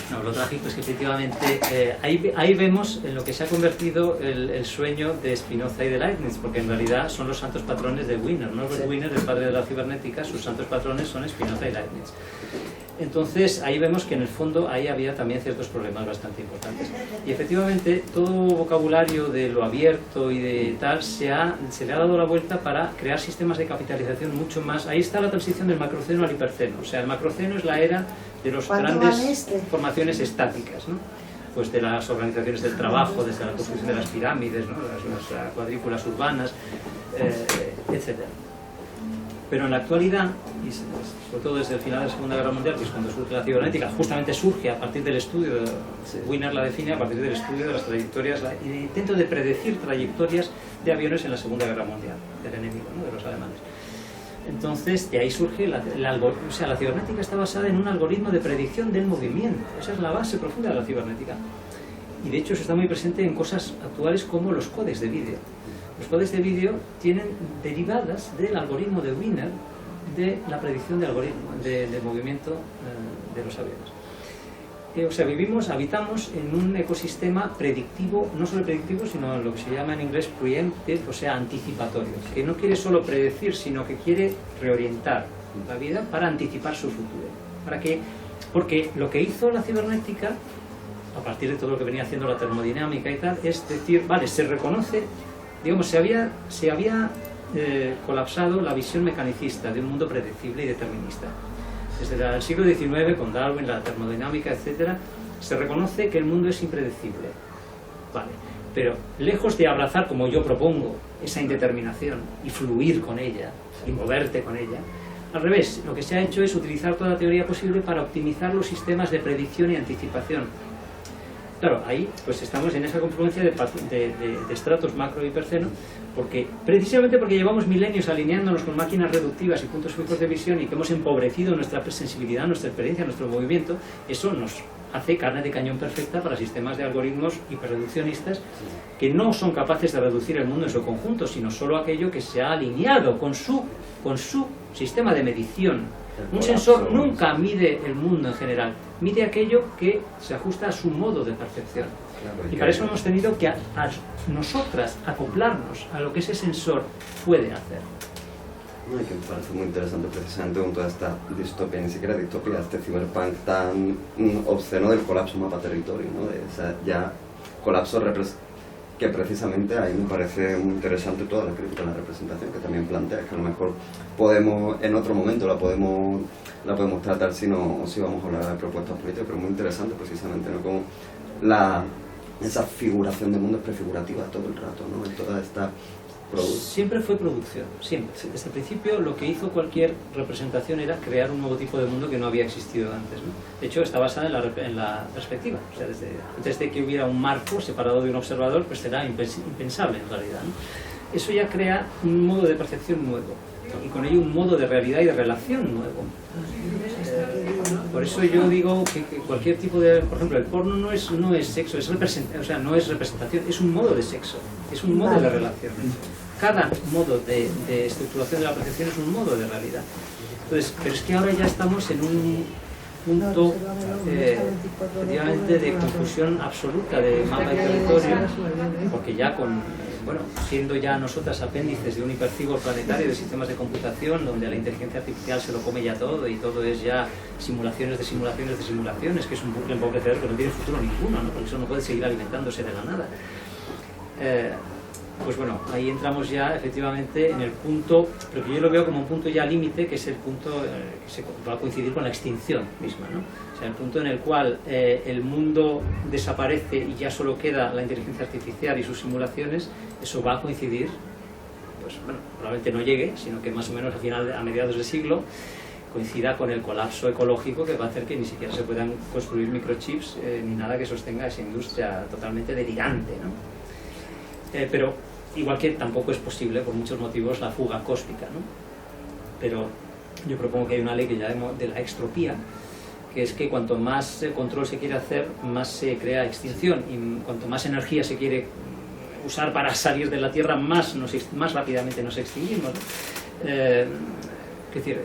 ¿no? No, lo trágico es que efectivamente ahí vemos en lo que se ha convertido el sueño de Spinoza y de Leibniz, porque en realidad son los santos patrones de Wiener, ¿no? Wiener, el padre de la cibernética, sus santos patrones son Spinoza y Leibniz. Entonces ahí vemos que en el fondo ahí había también ciertos problemas bastante importantes. Y efectivamente todo vocabulario de lo abierto y de tal se le ha dado la vuelta para crear sistemas de capitalización mucho más. Ahí está la transición del macroceno al hiperceno. O sea, el macroceno es la era de las grandes formaciones estáticas, ¿no? Pues de las organizaciones del trabajo, desde la construcción de las pirámides, ¿no? Las cuadrículas urbanas, etcétera. Pero en la actualidad, y sobre todo desde el final de la Segunda Guerra Mundial, que es cuando surge la cibernética, justamente surge a partir del estudio, Wiener la define a partir del estudio de las trayectorias, el intento de predecir trayectorias de aviones en la Segunda Guerra Mundial, del enemigo, ¿no? De los alemanes. Entonces, de ahí surge, la cibernética está basada en un algoritmo de predicción del movimiento. Esa es la base profunda de la cibernética. Y de hecho eso está muy presente en cosas actuales como los códecs de vídeo. Los códecs de vídeo tienen derivadas del algoritmo de Wiener de la predicción de movimiento de los aviones. O sea, habitamos en un ecosistema predictivo, no solo predictivo, sino lo que se llama en inglés preemptive, o sea, anticipatorio, que no quiere solo predecir, sino que quiere reorientar la vida para anticipar su futuro. Porque lo que hizo la cibernética, a partir de todo lo que venía haciendo la termodinámica y tal, es decir, vale, se reconoce, digamos, se había colapsado la visión mecanicista de un mundo predecible y determinista. Desde el siglo XIX, con Darwin, la termodinámica, etc., se reconoce que el mundo es impredecible. Vale. Pero lejos de abrazar, como yo propongo, esa indeterminación y fluir con ella y moverte con ella, Al revés, lo que se ha hecho es utilizar toda la teoría posible para optimizar los sistemas de predicción y anticipación. Claro, ahí pues estamos en esa confluencia de estratos macro y hiperceno, precisamente porque llevamos milenios alineándonos con máquinas reductivas y puntos fijos de visión y que hemos empobrecido nuestra sensibilidad, nuestra experiencia, nuestro movimiento. Eso nos hace carne de cañón perfecta para sistemas de algoritmos hiperreduccionistas que no son capaces de reducir el mundo en su conjunto, sino solo aquello que se ha alineado con su sistema de medición. Un sensor nunca mide el mundo en general, mide aquello que se ajusta a su modo de percepción. Y para eso hemos tenido que a nosotras acoplarnos a lo que ese sensor puede hacer. Que me parece muy interesante precisamente con toda esta distopia, ni siquiera distopia, este ciberpunk tan obsceno del colapso mapa-territorio, ¿no? Ya colapso que precisamente ahí me parece muy interesante toda la crítica, la representación que también plantea, que a lo mejor podemos, en otro momento la podemos tratar si vamos a hablar de propuestas políticas, pero muy interesante precisamente, ¿no? Como esa figuración del mundo es prefigurativa todo el rato, ¿no? En toda esta siempre fue producción, siempre. Sí. Desde el principio lo que hizo cualquier representación era crear un nuevo tipo de mundo que no había existido antes, ¿no? De hecho está basada en la perspectiva, o sea, antes de que hubiera un marco separado de un observador, pues era impensable en realidad, ¿no? Eso ya crea un modo de percepción nuevo y con ello un modo de realidad y de relación nuevo. Por eso yo digo que cualquier tipo de, por ejemplo, el porno no es sexo, no es representación, es un modo de sexo, es un modo de relación. Cada modo de estructuración de la percepción es un modo de realidad. Entonces, pero es que ahora ya estamos en un punto efectivamente de confusión absoluta de mapa y territorio, porque ya siendo ya nosotras apéndices de un hipercibor planetario de sistemas de computación donde a la inteligencia artificial se lo come ya todo y todo es ya simulaciones de simulaciones de simulaciones, que es un bucle empobrecedor que no tiene futuro ninguno, ¿no? Porque eso no puede seguir alimentándose de la nada. Pues bueno, ahí entramos ya efectivamente en el punto, pero que yo lo veo como un punto ya límite, que es el punto que va a coincidir con la extinción misma, ¿no? O sea, el punto en el cual el mundo desaparece y ya solo queda la inteligencia artificial y sus simulaciones. Eso va a coincidir, pues bueno, probablemente no llegue, sino que más o menos a mediados de siglo coincida con el colapso ecológico que va a hacer que ni siquiera se puedan construir microchips ni nada que sostenga esa industria totalmente delirante, ¿no? Pero igual que tampoco es posible por muchos motivos la fuga cósmica, ¿no? Pero yo propongo que hay una ley que llamamos de la extropía, que es que cuanto más control se quiere hacer, más se crea extinción, y cuanto más energía se quiere usar para salir de la Tierra, más rápidamente nos extinguimos, ¿no? Es decir,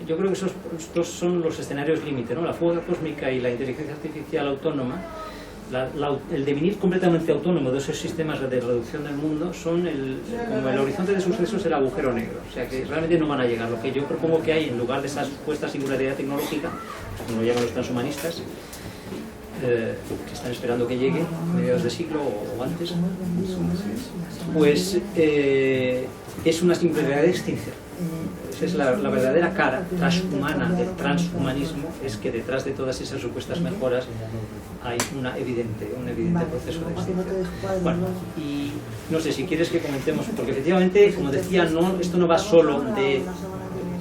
yo creo que estos son los escenarios límite, ¿no? La fuga cósmica y la inteligencia artificial autónoma, el devenir completamente autónomo de esos sistemas de reducción del mundo son como el horizonte de sucesos, el agujero negro, o sea que realmente no van a llegar. Lo que yo propongo que hay en lugar de esa supuesta singularidad tecnológica, como lo llaman los transhumanistas, que están esperando que llegue a mediados de siglo o antes, pues es una singularidad de extinción. Esa es la verdadera cara transhumana del transhumanismo, es que detrás de todas esas supuestas mejoras hay un evidente proceso de extinción. Bueno, y no sé si quieres que comentemos, porque efectivamente, como decía, esto no va solo de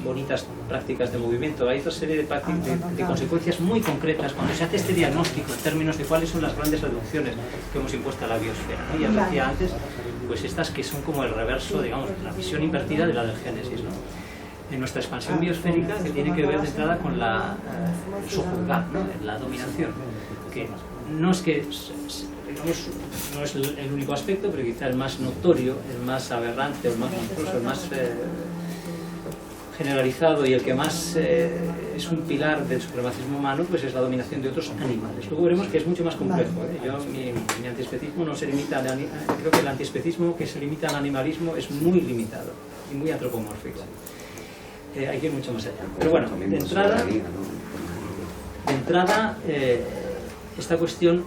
bonitas prácticas de movimiento, hay otra serie de consecuencias muy concretas cuando se hace este diagnóstico en términos de cuáles son las grandes reducciones que hemos impuesto a la biosfera, ¿no? Ya lo decía antes, pues estas que son como el reverso, digamos, la visión invertida de la del Génesis, ¿no? En nuestra expansión biosférica, que tiene que ver de entrada con el sojuzgar, ¿no? La dominación, que no es que digamos, no es el único aspecto, pero quizá el más notorio, el más aberrante, el más monstruoso, el más generalizado y el que más es un pilar del supremacismo humano, pues es la dominación de otros animales. Luego veremos que es mucho más complejo, ¿eh? Mi antiespecismo no se limita creo que el antiespecismo que se limita al animalismo es muy limitado y muy antropomórfico. Hay que ir mucho más allá. Pero bueno, de entrada esta cuestión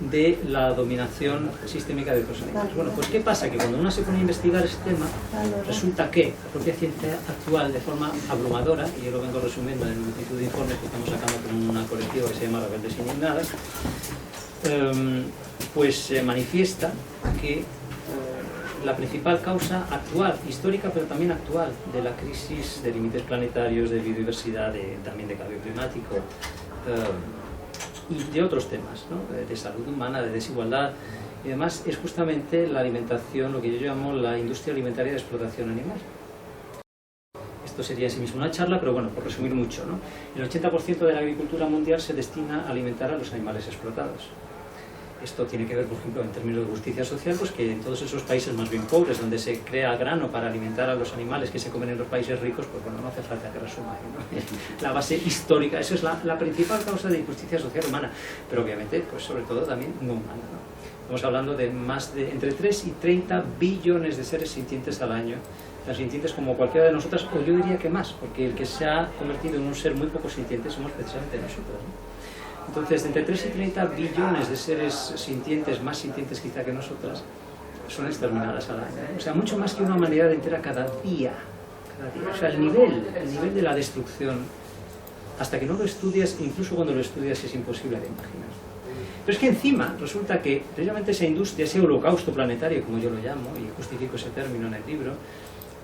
de la dominación sistémica de otros animales. Bueno, pues ¿qué pasa? Que cuando uno se pone a investigar este tema, resulta que la propia ciencia actual, de forma abrumadora, y yo lo vengo resumiendo en multitud de informes que estamos sacando con una colectiva que se llama Rebeldes Indignadas, pues manifiesta que la principal causa actual, histórica pero también actual, de la crisis de límites planetarios, de biodiversidad, también de cambio climático y de otros temas, ¿no? De salud humana, de desigualdad y demás, es justamente la alimentación, lo que yo llamo la industria alimentaria de explotación animal. Esto sería en sí mismo una charla, pero bueno, por resumir mucho, ¿no? El 80% de la agricultura mundial se destina a alimentar a los animales explotados. Esto tiene que ver, por ejemplo, en términos de justicia social, pues que en todos esos países más bien pobres, donde se crea grano para alimentar a los animales que se comen en los países ricos, pues bueno, no hace falta que resuma, ¿no? La base histórica, eso es la principal causa de injusticia social humana, pero obviamente, pues sobre todo también no humana, ¿no? Estamos hablando de entre 3 y 30 billones de seres sintientes al año, tan sintientes como cualquiera de nosotras, o yo diría que más, porque el que se ha convertido en un ser muy poco sintiente somos precisamente nosotros, ¿no? Entonces, entre 3 y 30 billones de seres sintientes, más sintientes quizá que nosotras, son exterminadas al año, ¿eh? O sea, mucho más que una humanidad entera cada día. O sea, el nivel de la destrucción, hasta que no lo estudias, incluso cuando lo estudias, es imposible de imaginar. Pero es que encima resulta que precisamente esa industria, ese holocausto planetario, como yo lo llamo, y justifico ese término en el libro,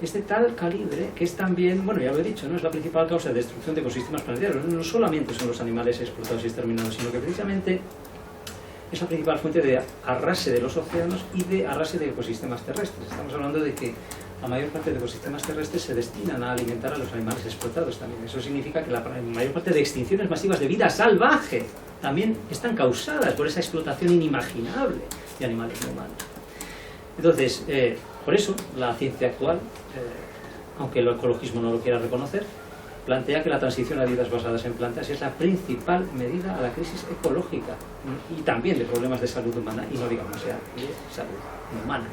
es de tal calibre que es también, bueno, ya lo he dicho, ¿no? Es la principal causa de destrucción de ecosistemas planetarios. No solamente son los animales explotados y exterminados, sino que precisamente es la principal fuente de arrase de los océanos y de arrase de ecosistemas terrestres. Estamos hablando de que la mayor parte de ecosistemas terrestres se destinan a alimentar a los animales explotados también. Eso significa que la mayor parte de extinciones masivas de vida salvaje también están causadas por esa explotación inimaginable de animales no humanos. Entonces, por eso la ciencia actual, aunque el ecologismo no lo quiera reconocer, plantea que la transición a dietas basadas en plantas es la principal medida a la crisis ecológica y también de problemas de salud humana, y no digamos ya de salud humana.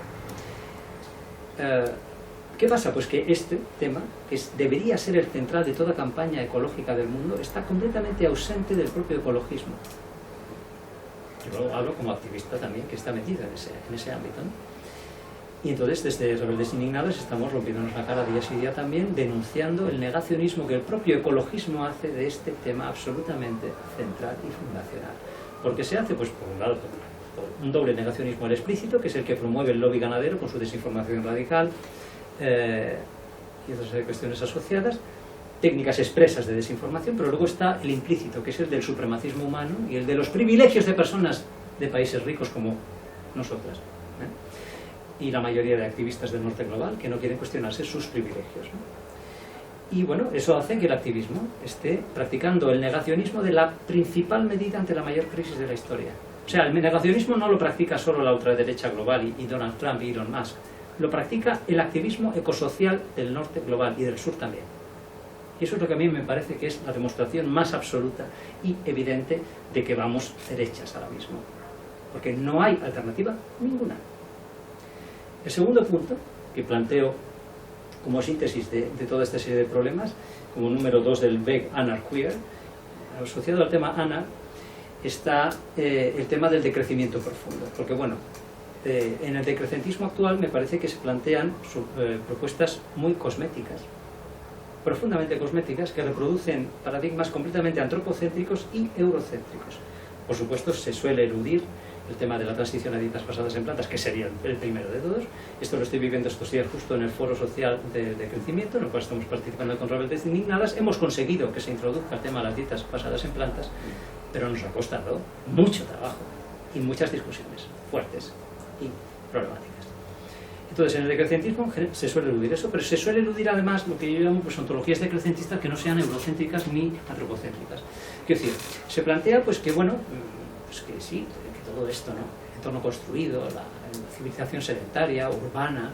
¿Qué pasa? Pues que este tema, que debería ser el central de toda campaña ecológica del mundo, está completamente ausente del propio ecologismo. Yo hablo como activista también, que está metido en ese ámbito, ¿no? Y entonces, desde Rebeldes Indignados, estamos rompiéndonos la cara día sí día también, denunciando el negacionismo que el propio ecologismo hace de este tema absolutamente central y fundacional. ¿Por qué se hace? Pues por un lado, por un doble negacionismo al explícito, que es el que promueve el lobby ganadero con su desinformación radical y otras cuestiones asociadas, técnicas expresas de desinformación, pero luego está el implícito, que es el del supremacismo humano y el de los privilegios de personas de países ricos como nosotras, y la mayoría de activistas del norte global que no quieren cuestionarse sus privilegios, ¿no? Y bueno, eso hace que el activismo esté practicando el negacionismo de la principal medida ante la mayor crisis de la historia. O sea, el negacionismo no lo practica solo la ultraderecha global y Donald Trump y Elon Musk, lo practica el activismo ecosocial del norte global y del sur también. Y eso es lo que a mí me parece que es la demostración más absoluta y evidente de que vamos derechas ahora mismo. Porque no hay alternativa ninguna. El segundo punto que planteo como síntesis de toda esta serie de problemas, como número 2 del VEG Anar-Queer, asociado al tema Anar, está el tema del decrecimiento profundo. Porque bueno, en el decrecentismo actual me parece que se plantean propuestas muy cosméticas, profundamente cosméticas, que reproducen paradigmas completamente antropocéntricos y eurocéntricos. Por supuesto, se suele eludir el tema de la transición a dietas basadas en plantas, que sería el primero de todos. Esto lo estoy viviendo estos días justo en el foro social de crecimiento, en el cual estamos participando con Rebeldes Indignadas. Hemos conseguido que se introduzca el tema de las dietas basadas en plantas, pero nos ha costado mucho trabajo y muchas discusiones fuertes y problemáticas. Entonces, en el decrecentismo se suele eludir eso, pero se suele eludir además lo que yo llamo pues, ontologías decrecentistas que no sean eurocéntricas ni antropocéntricas. Quiero decir, se plantea pues que bueno, pues que sí, que todo esto, ¿no? El entorno construido, la civilización sedentaria, urbana,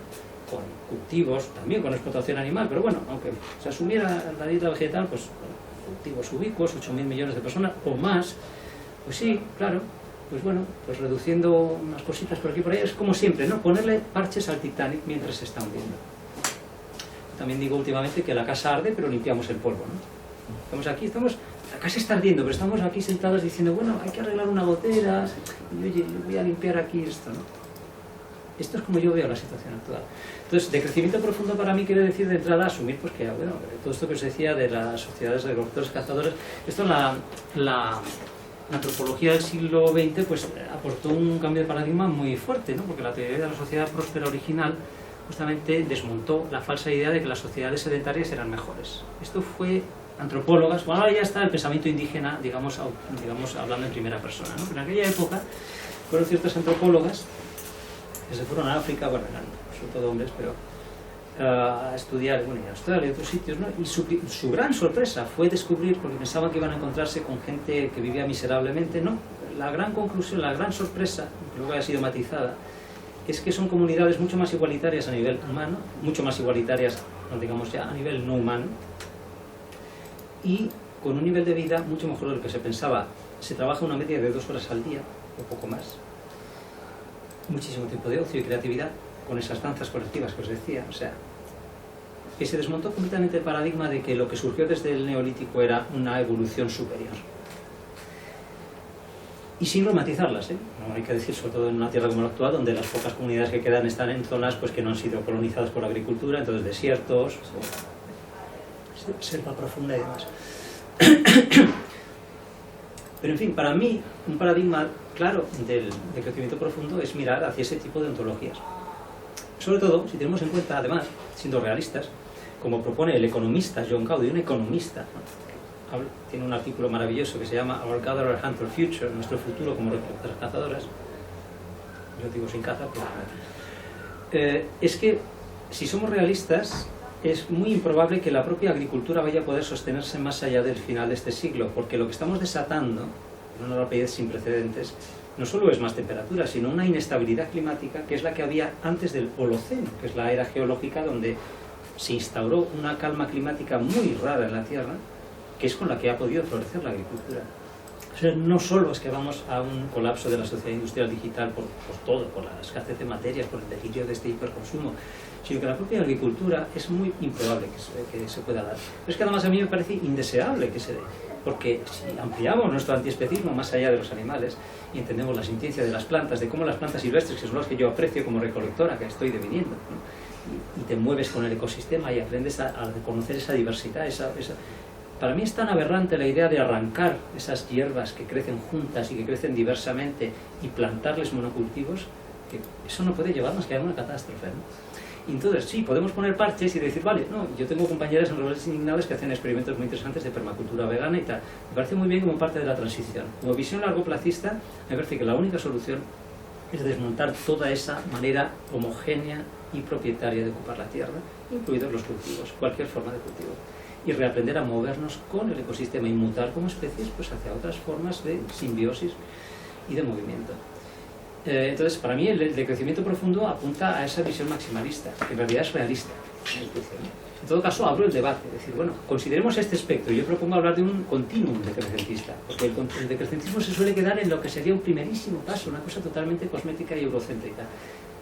con cultivos, también con explotación animal, pero bueno, aunque se asumiera la dieta vegetal, pues bueno, cultivos ubicuos, 8.000 millones de personas o más, pues sí, claro, pues bueno, pues reduciendo unas cositas por aquí y por ahí, es como siempre, ¿no? Ponerle parches al Titanic mientras se está hundiendo. También digo últimamente que la casa arde, pero limpiamos el polvo, ¿no? Estamos aquí, la casa está ardiendo, pero estamos aquí sentados diciendo, bueno, hay que arreglar una gotera, y oye, yo voy a limpiar aquí esto, ¿no? Esto es como yo veo la situación actual. Entonces, decrecimiento profundo para mí quiere decir de entrada asumir, pues que, bueno, todo esto que os decía de las sociedades de agricultores cazadores, esto la antropología del siglo XX pues, aportó un cambio de paradigma muy fuerte, ¿no? Porque la teoría de la sociedad próspera original justamente desmontó la falsa idea de que las sociedades sedentarias eran mejores. Esto fue antropólogas, bueno, ahora ya está el pensamiento indígena, digamos hablando en primera persona, ¿no? Pero en aquella época fueron ciertas antropólogas que se fueron a África, bueno, eran sobre todo hombres, pero a estudiar, bueno, en Australia y otros sitios, ¿no? Y su gran sorpresa fue descubrir, porque pensaban que iban a encontrarse con gente que vivía miserablemente, ¿no? La gran conclusión, la gran sorpresa, que luego ha sido matizada, es que son comunidades mucho más igualitarias a nivel humano, mucho más igualitarias, digamos ya, a nivel no humano, y con un nivel de vida mucho mejor de lo que se pensaba. Se trabaja una media de 2 horas al día, o poco más. Muchísimo tiempo de ocio y creatividad con esas danzas colectivas que os decía. O sea, que se desmontó completamente el paradigma de que lo que surgió desde el Neolítico era una evolución superior. Y sin romantizarlas, ¿eh? No hay que decir, sobre todo en una tierra como la actual, donde las pocas comunidades que quedan están en zonas pues, que no han sido colonizadas por la agricultura, entonces desiertos, selva profunda y demás. Pero en fin, para mí, un paradigma claro del crecimiento profundo es mirar hacia ese tipo de ontologías. Sobre todo, si tenemos en cuenta, además, siendo realistas, como propone el economista John Cowdy, un economista, ¿no? Tiene un artículo maravilloso que se llama Our Gatherer Hunter Future, nuestro futuro como recolectoras cazadoras. Yo digo sin caza, pero es que si somos realistas, es muy improbable que la propia agricultura vaya a poder sostenerse más allá del final de este siglo, porque lo que estamos desatando, en una rapidez sin precedentes, no solo es más temperatura, sino una inestabilidad climática que es la que había antes del Holoceno, que es la era geológica donde se instauró una calma climática muy rara en la Tierra, que es con la que ha podido florecer la agricultura. O sea, no solo es que vamos a un colapso de la sociedad industrial digital por todo, por la escasez de materias, por el delirio de este hiperconsumo, sino que la propia agricultura es muy improbable que se pueda dar. Pero es que además a mí me parece indeseable que se dé, porque si ampliamos nuestro antiespecismo más allá de los animales y entendemos la sintiencia de las plantas, de cómo las plantas silvestres, que son las que yo aprecio como recolectora, que estoy deviniendo, ¿no? y te mueves con el ecosistema y aprendes a reconocer esa diversidad, Para mí es tan aberrante la idea de arrancar esas hierbas que crecen juntas y que crecen diversamente y plantarles monocultivos, que eso no puede llevarnos que a una catástrofe, ¿no? Y entonces sí, podemos poner parches y decir, vale, no, yo tengo compañeras en Rebeldes Indignados que hacen experimentos muy interesantes de permacultura vegana y tal. Me parece muy bien como parte de la transición. Como visión largoplacista, me parece que la única solución es desmontar toda esa manera homogénea y propietaria de ocupar la tierra, incluidos los cultivos, cualquier forma de cultivo, y reaprender a movernos con el ecosistema y mutar como especies pues, hacia otras formas de simbiosis y de movimiento. Entonces, para mí, el crecimiento profundo apunta a esa visión maximalista, que en realidad es realista. En todo caso, abro el debate, es decir, bueno, consideremos este espectro. Yo propongo hablar de un continuum decrecentista, porque el decrecentismo se suele quedar en lo que sería un primerísimo paso, una cosa totalmente cosmética y eurocéntrica.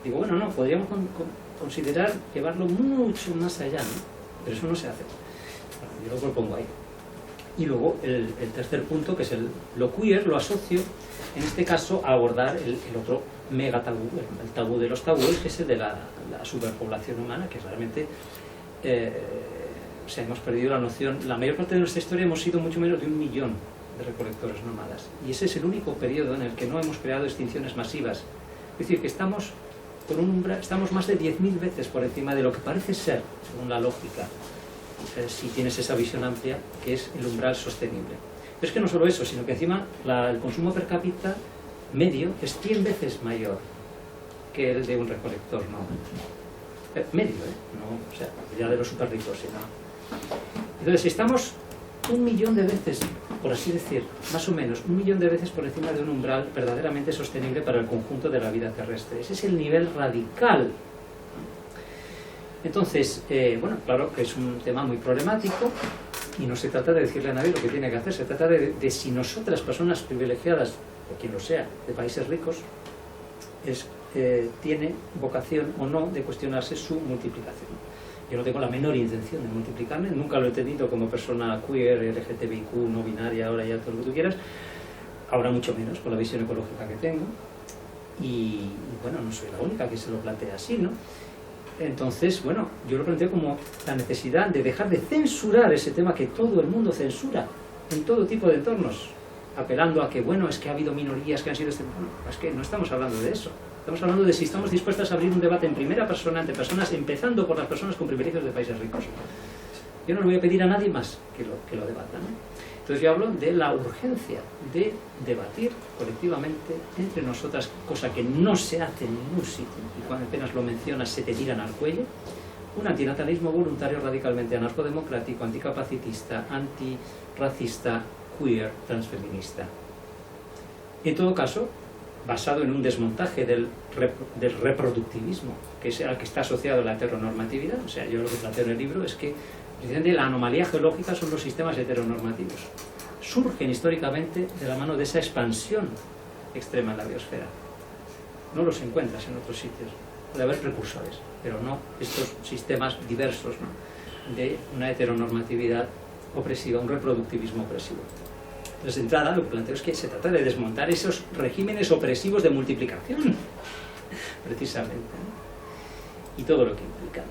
Digo, bueno, no, podríamos considerar llevarlo mucho más allá, ¿no? Pero eso no se hace. Yo lo propongo ahí. Y luego el tercer punto, que es lo queer, lo asocio en este caso a abordar el otro mega tabú, el tabú de los tabúes, que es el de la superpoblación humana, que realmente hemos perdido la noción. La mayor parte de nuestra historia hemos sido mucho menos de 1 millón de recolectores nómadas, y ese es el único periodo en el que no hemos creado extinciones masivas. Es decir, que estamos estamos más de 10.000 veces por encima de lo que parece ser, según la lógica, si tienes esa visión amplia, que es el umbral sostenible. Pero es que no solo eso, sino que encima el consumo per cápita medio es 100 veces mayor que el de un recolector, ¿no? Medio, no, o sea, ya de los super ricos, sino. Entonces, si estamos 1 millón de veces, por así decir, más o menos 1 millón de veces por encima de un umbral verdaderamente sostenible para el conjunto de la vida terrestre. Ese es el nivel radical. Entonces, bueno, claro que es un tema muy problemático y no se trata de decirle a nadie lo que tiene que hacer, se trata de si nosotras, personas privilegiadas, o quien lo sea, de países ricos, tiene vocación o no de cuestionarse su multiplicación. Yo no tengo la menor intención de multiplicarme, nunca lo he tenido como persona queer, LGTBIQ, no binaria, ahora ya todo lo que tú quieras, ahora mucho menos con la visión ecológica que tengo, y bueno, no soy la única que se lo plantea así, ¿no? Entonces, bueno, yo lo planteo como la necesidad de dejar de censurar ese tema que todo el mundo censura en todo tipo de entornos. apelando a que, bueno, es que ha habido minorías que han sido... Bueno, es que no estamos hablando de eso. Estamos hablando de si estamos dispuestos a abrir un debate en primera persona ante personas, empezando por las personas con privilegios de países ricos. Yo no le voy a pedir a nadie más que lo debata, ¿no? Entonces yo hablo de la urgencia de debatir colectivamente entre nosotras, cosa que no se hace en ningún sitio, y cuando apenas lo mencionas se te tiran al cuello, un antinatalismo voluntario radicalmente anarcodemocrático, anticapacitista, antirracista, queer, transfeminista. En todo caso, basado en un desmontaje del reproductivismo, que es al que está asociado la heteronormatividad. O sea, yo lo que planteo en el libro es que precisamente la anomalía geológica son los sistemas heteronormativos. Surgen históricamente de la mano de esa expansión extrema en la biosfera. No los encuentras en otros sitios. Puede haber precursores, pero no estos sistemas diversos, ¿no?, de una heteronormatividad opresiva, un reproductivismo opresivo. Entonces, de entrada, lo que planteo es que se trata de desmontar esos regímenes opresivos de multiplicación, precisamente, ¿no?, y todo lo que implica.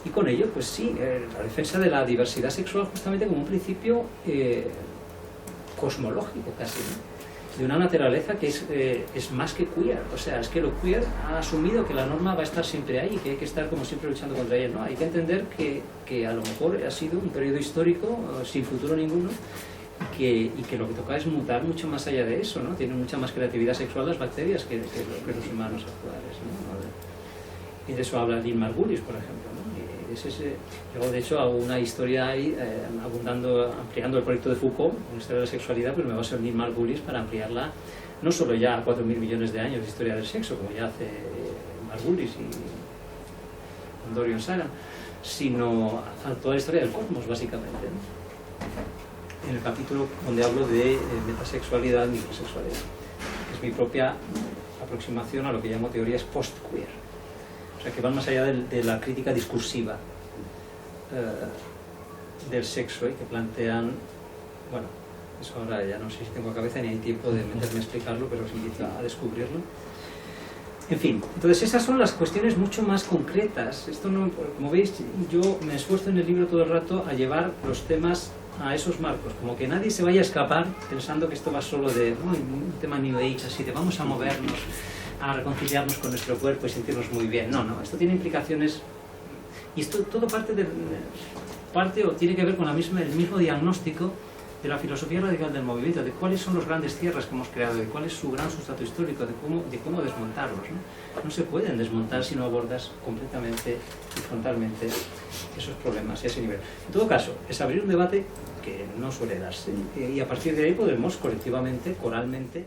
Y con ello, pues sí, la defensa de la diversidad sexual justamente como un principio cosmológico casi, ¿no?, de una naturaleza que es más que queer. O sea, es que lo queer ha asumido que la norma va a estar siempre ahí, que hay que estar como siempre luchando contra ella. No, hay que entender que a lo mejor ha sido un periodo histórico sin futuro ninguno, y que lo que toca es mutar mucho más allá de eso, ¿no? Tienen mucha más creatividad sexual las bacterias que los humanos actuales, ¿no? Y de eso habla Lynn Margulis, por ejemplo, ¿no? Yo, de hecho, hago una historia ahí, ampliando el proyecto de Foucault, una historia de la sexualidad, pero me va a ser Lynn Margulis para ampliarla no solo ya a 4.000 millones de años de historia del sexo, como ya hace Margulis y Dorian Sagan, sino a toda la historia del cosmos, básicamente, ¿no? En el capítulo donde hablo de metasexualidad y microsexualidad. Es mi propia aproximación a lo que llamo teorías post-queer. O sea, que van más allá de la crítica discursiva del sexo, y que plantean, bueno, eso ahora ya no sé si tengo cabeza ni hay tiempo de meterme a explicarlo, pero os invito a descubrirlo. En fin, entonces esas son las cuestiones mucho más concretas. Esto no, como veis, yo me esfuerzo en el libro todo el rato a llevar los temas a esos marcos, como que nadie se vaya a escapar pensando que esto va solo de un tema New Age, así de vamos a movernos, a reconciliarnos con nuestro cuerpo y sentirnos muy bien. No, esto tiene implicaciones, y esto todo parte o tiene que ver con el mismo diagnóstico de la filosofía radical del movimiento, de cuáles son los grandes tierras que hemos creado, de cuál es su gran sustrato histórico, de cómo desmontarlos, ¿no? No se pueden desmontar si no abordas completamente y frontalmente esos problemas y ese nivel. En todo caso, es abrir un debate que no suele darse, y a partir de ahí podremos colectivamente, coralmente,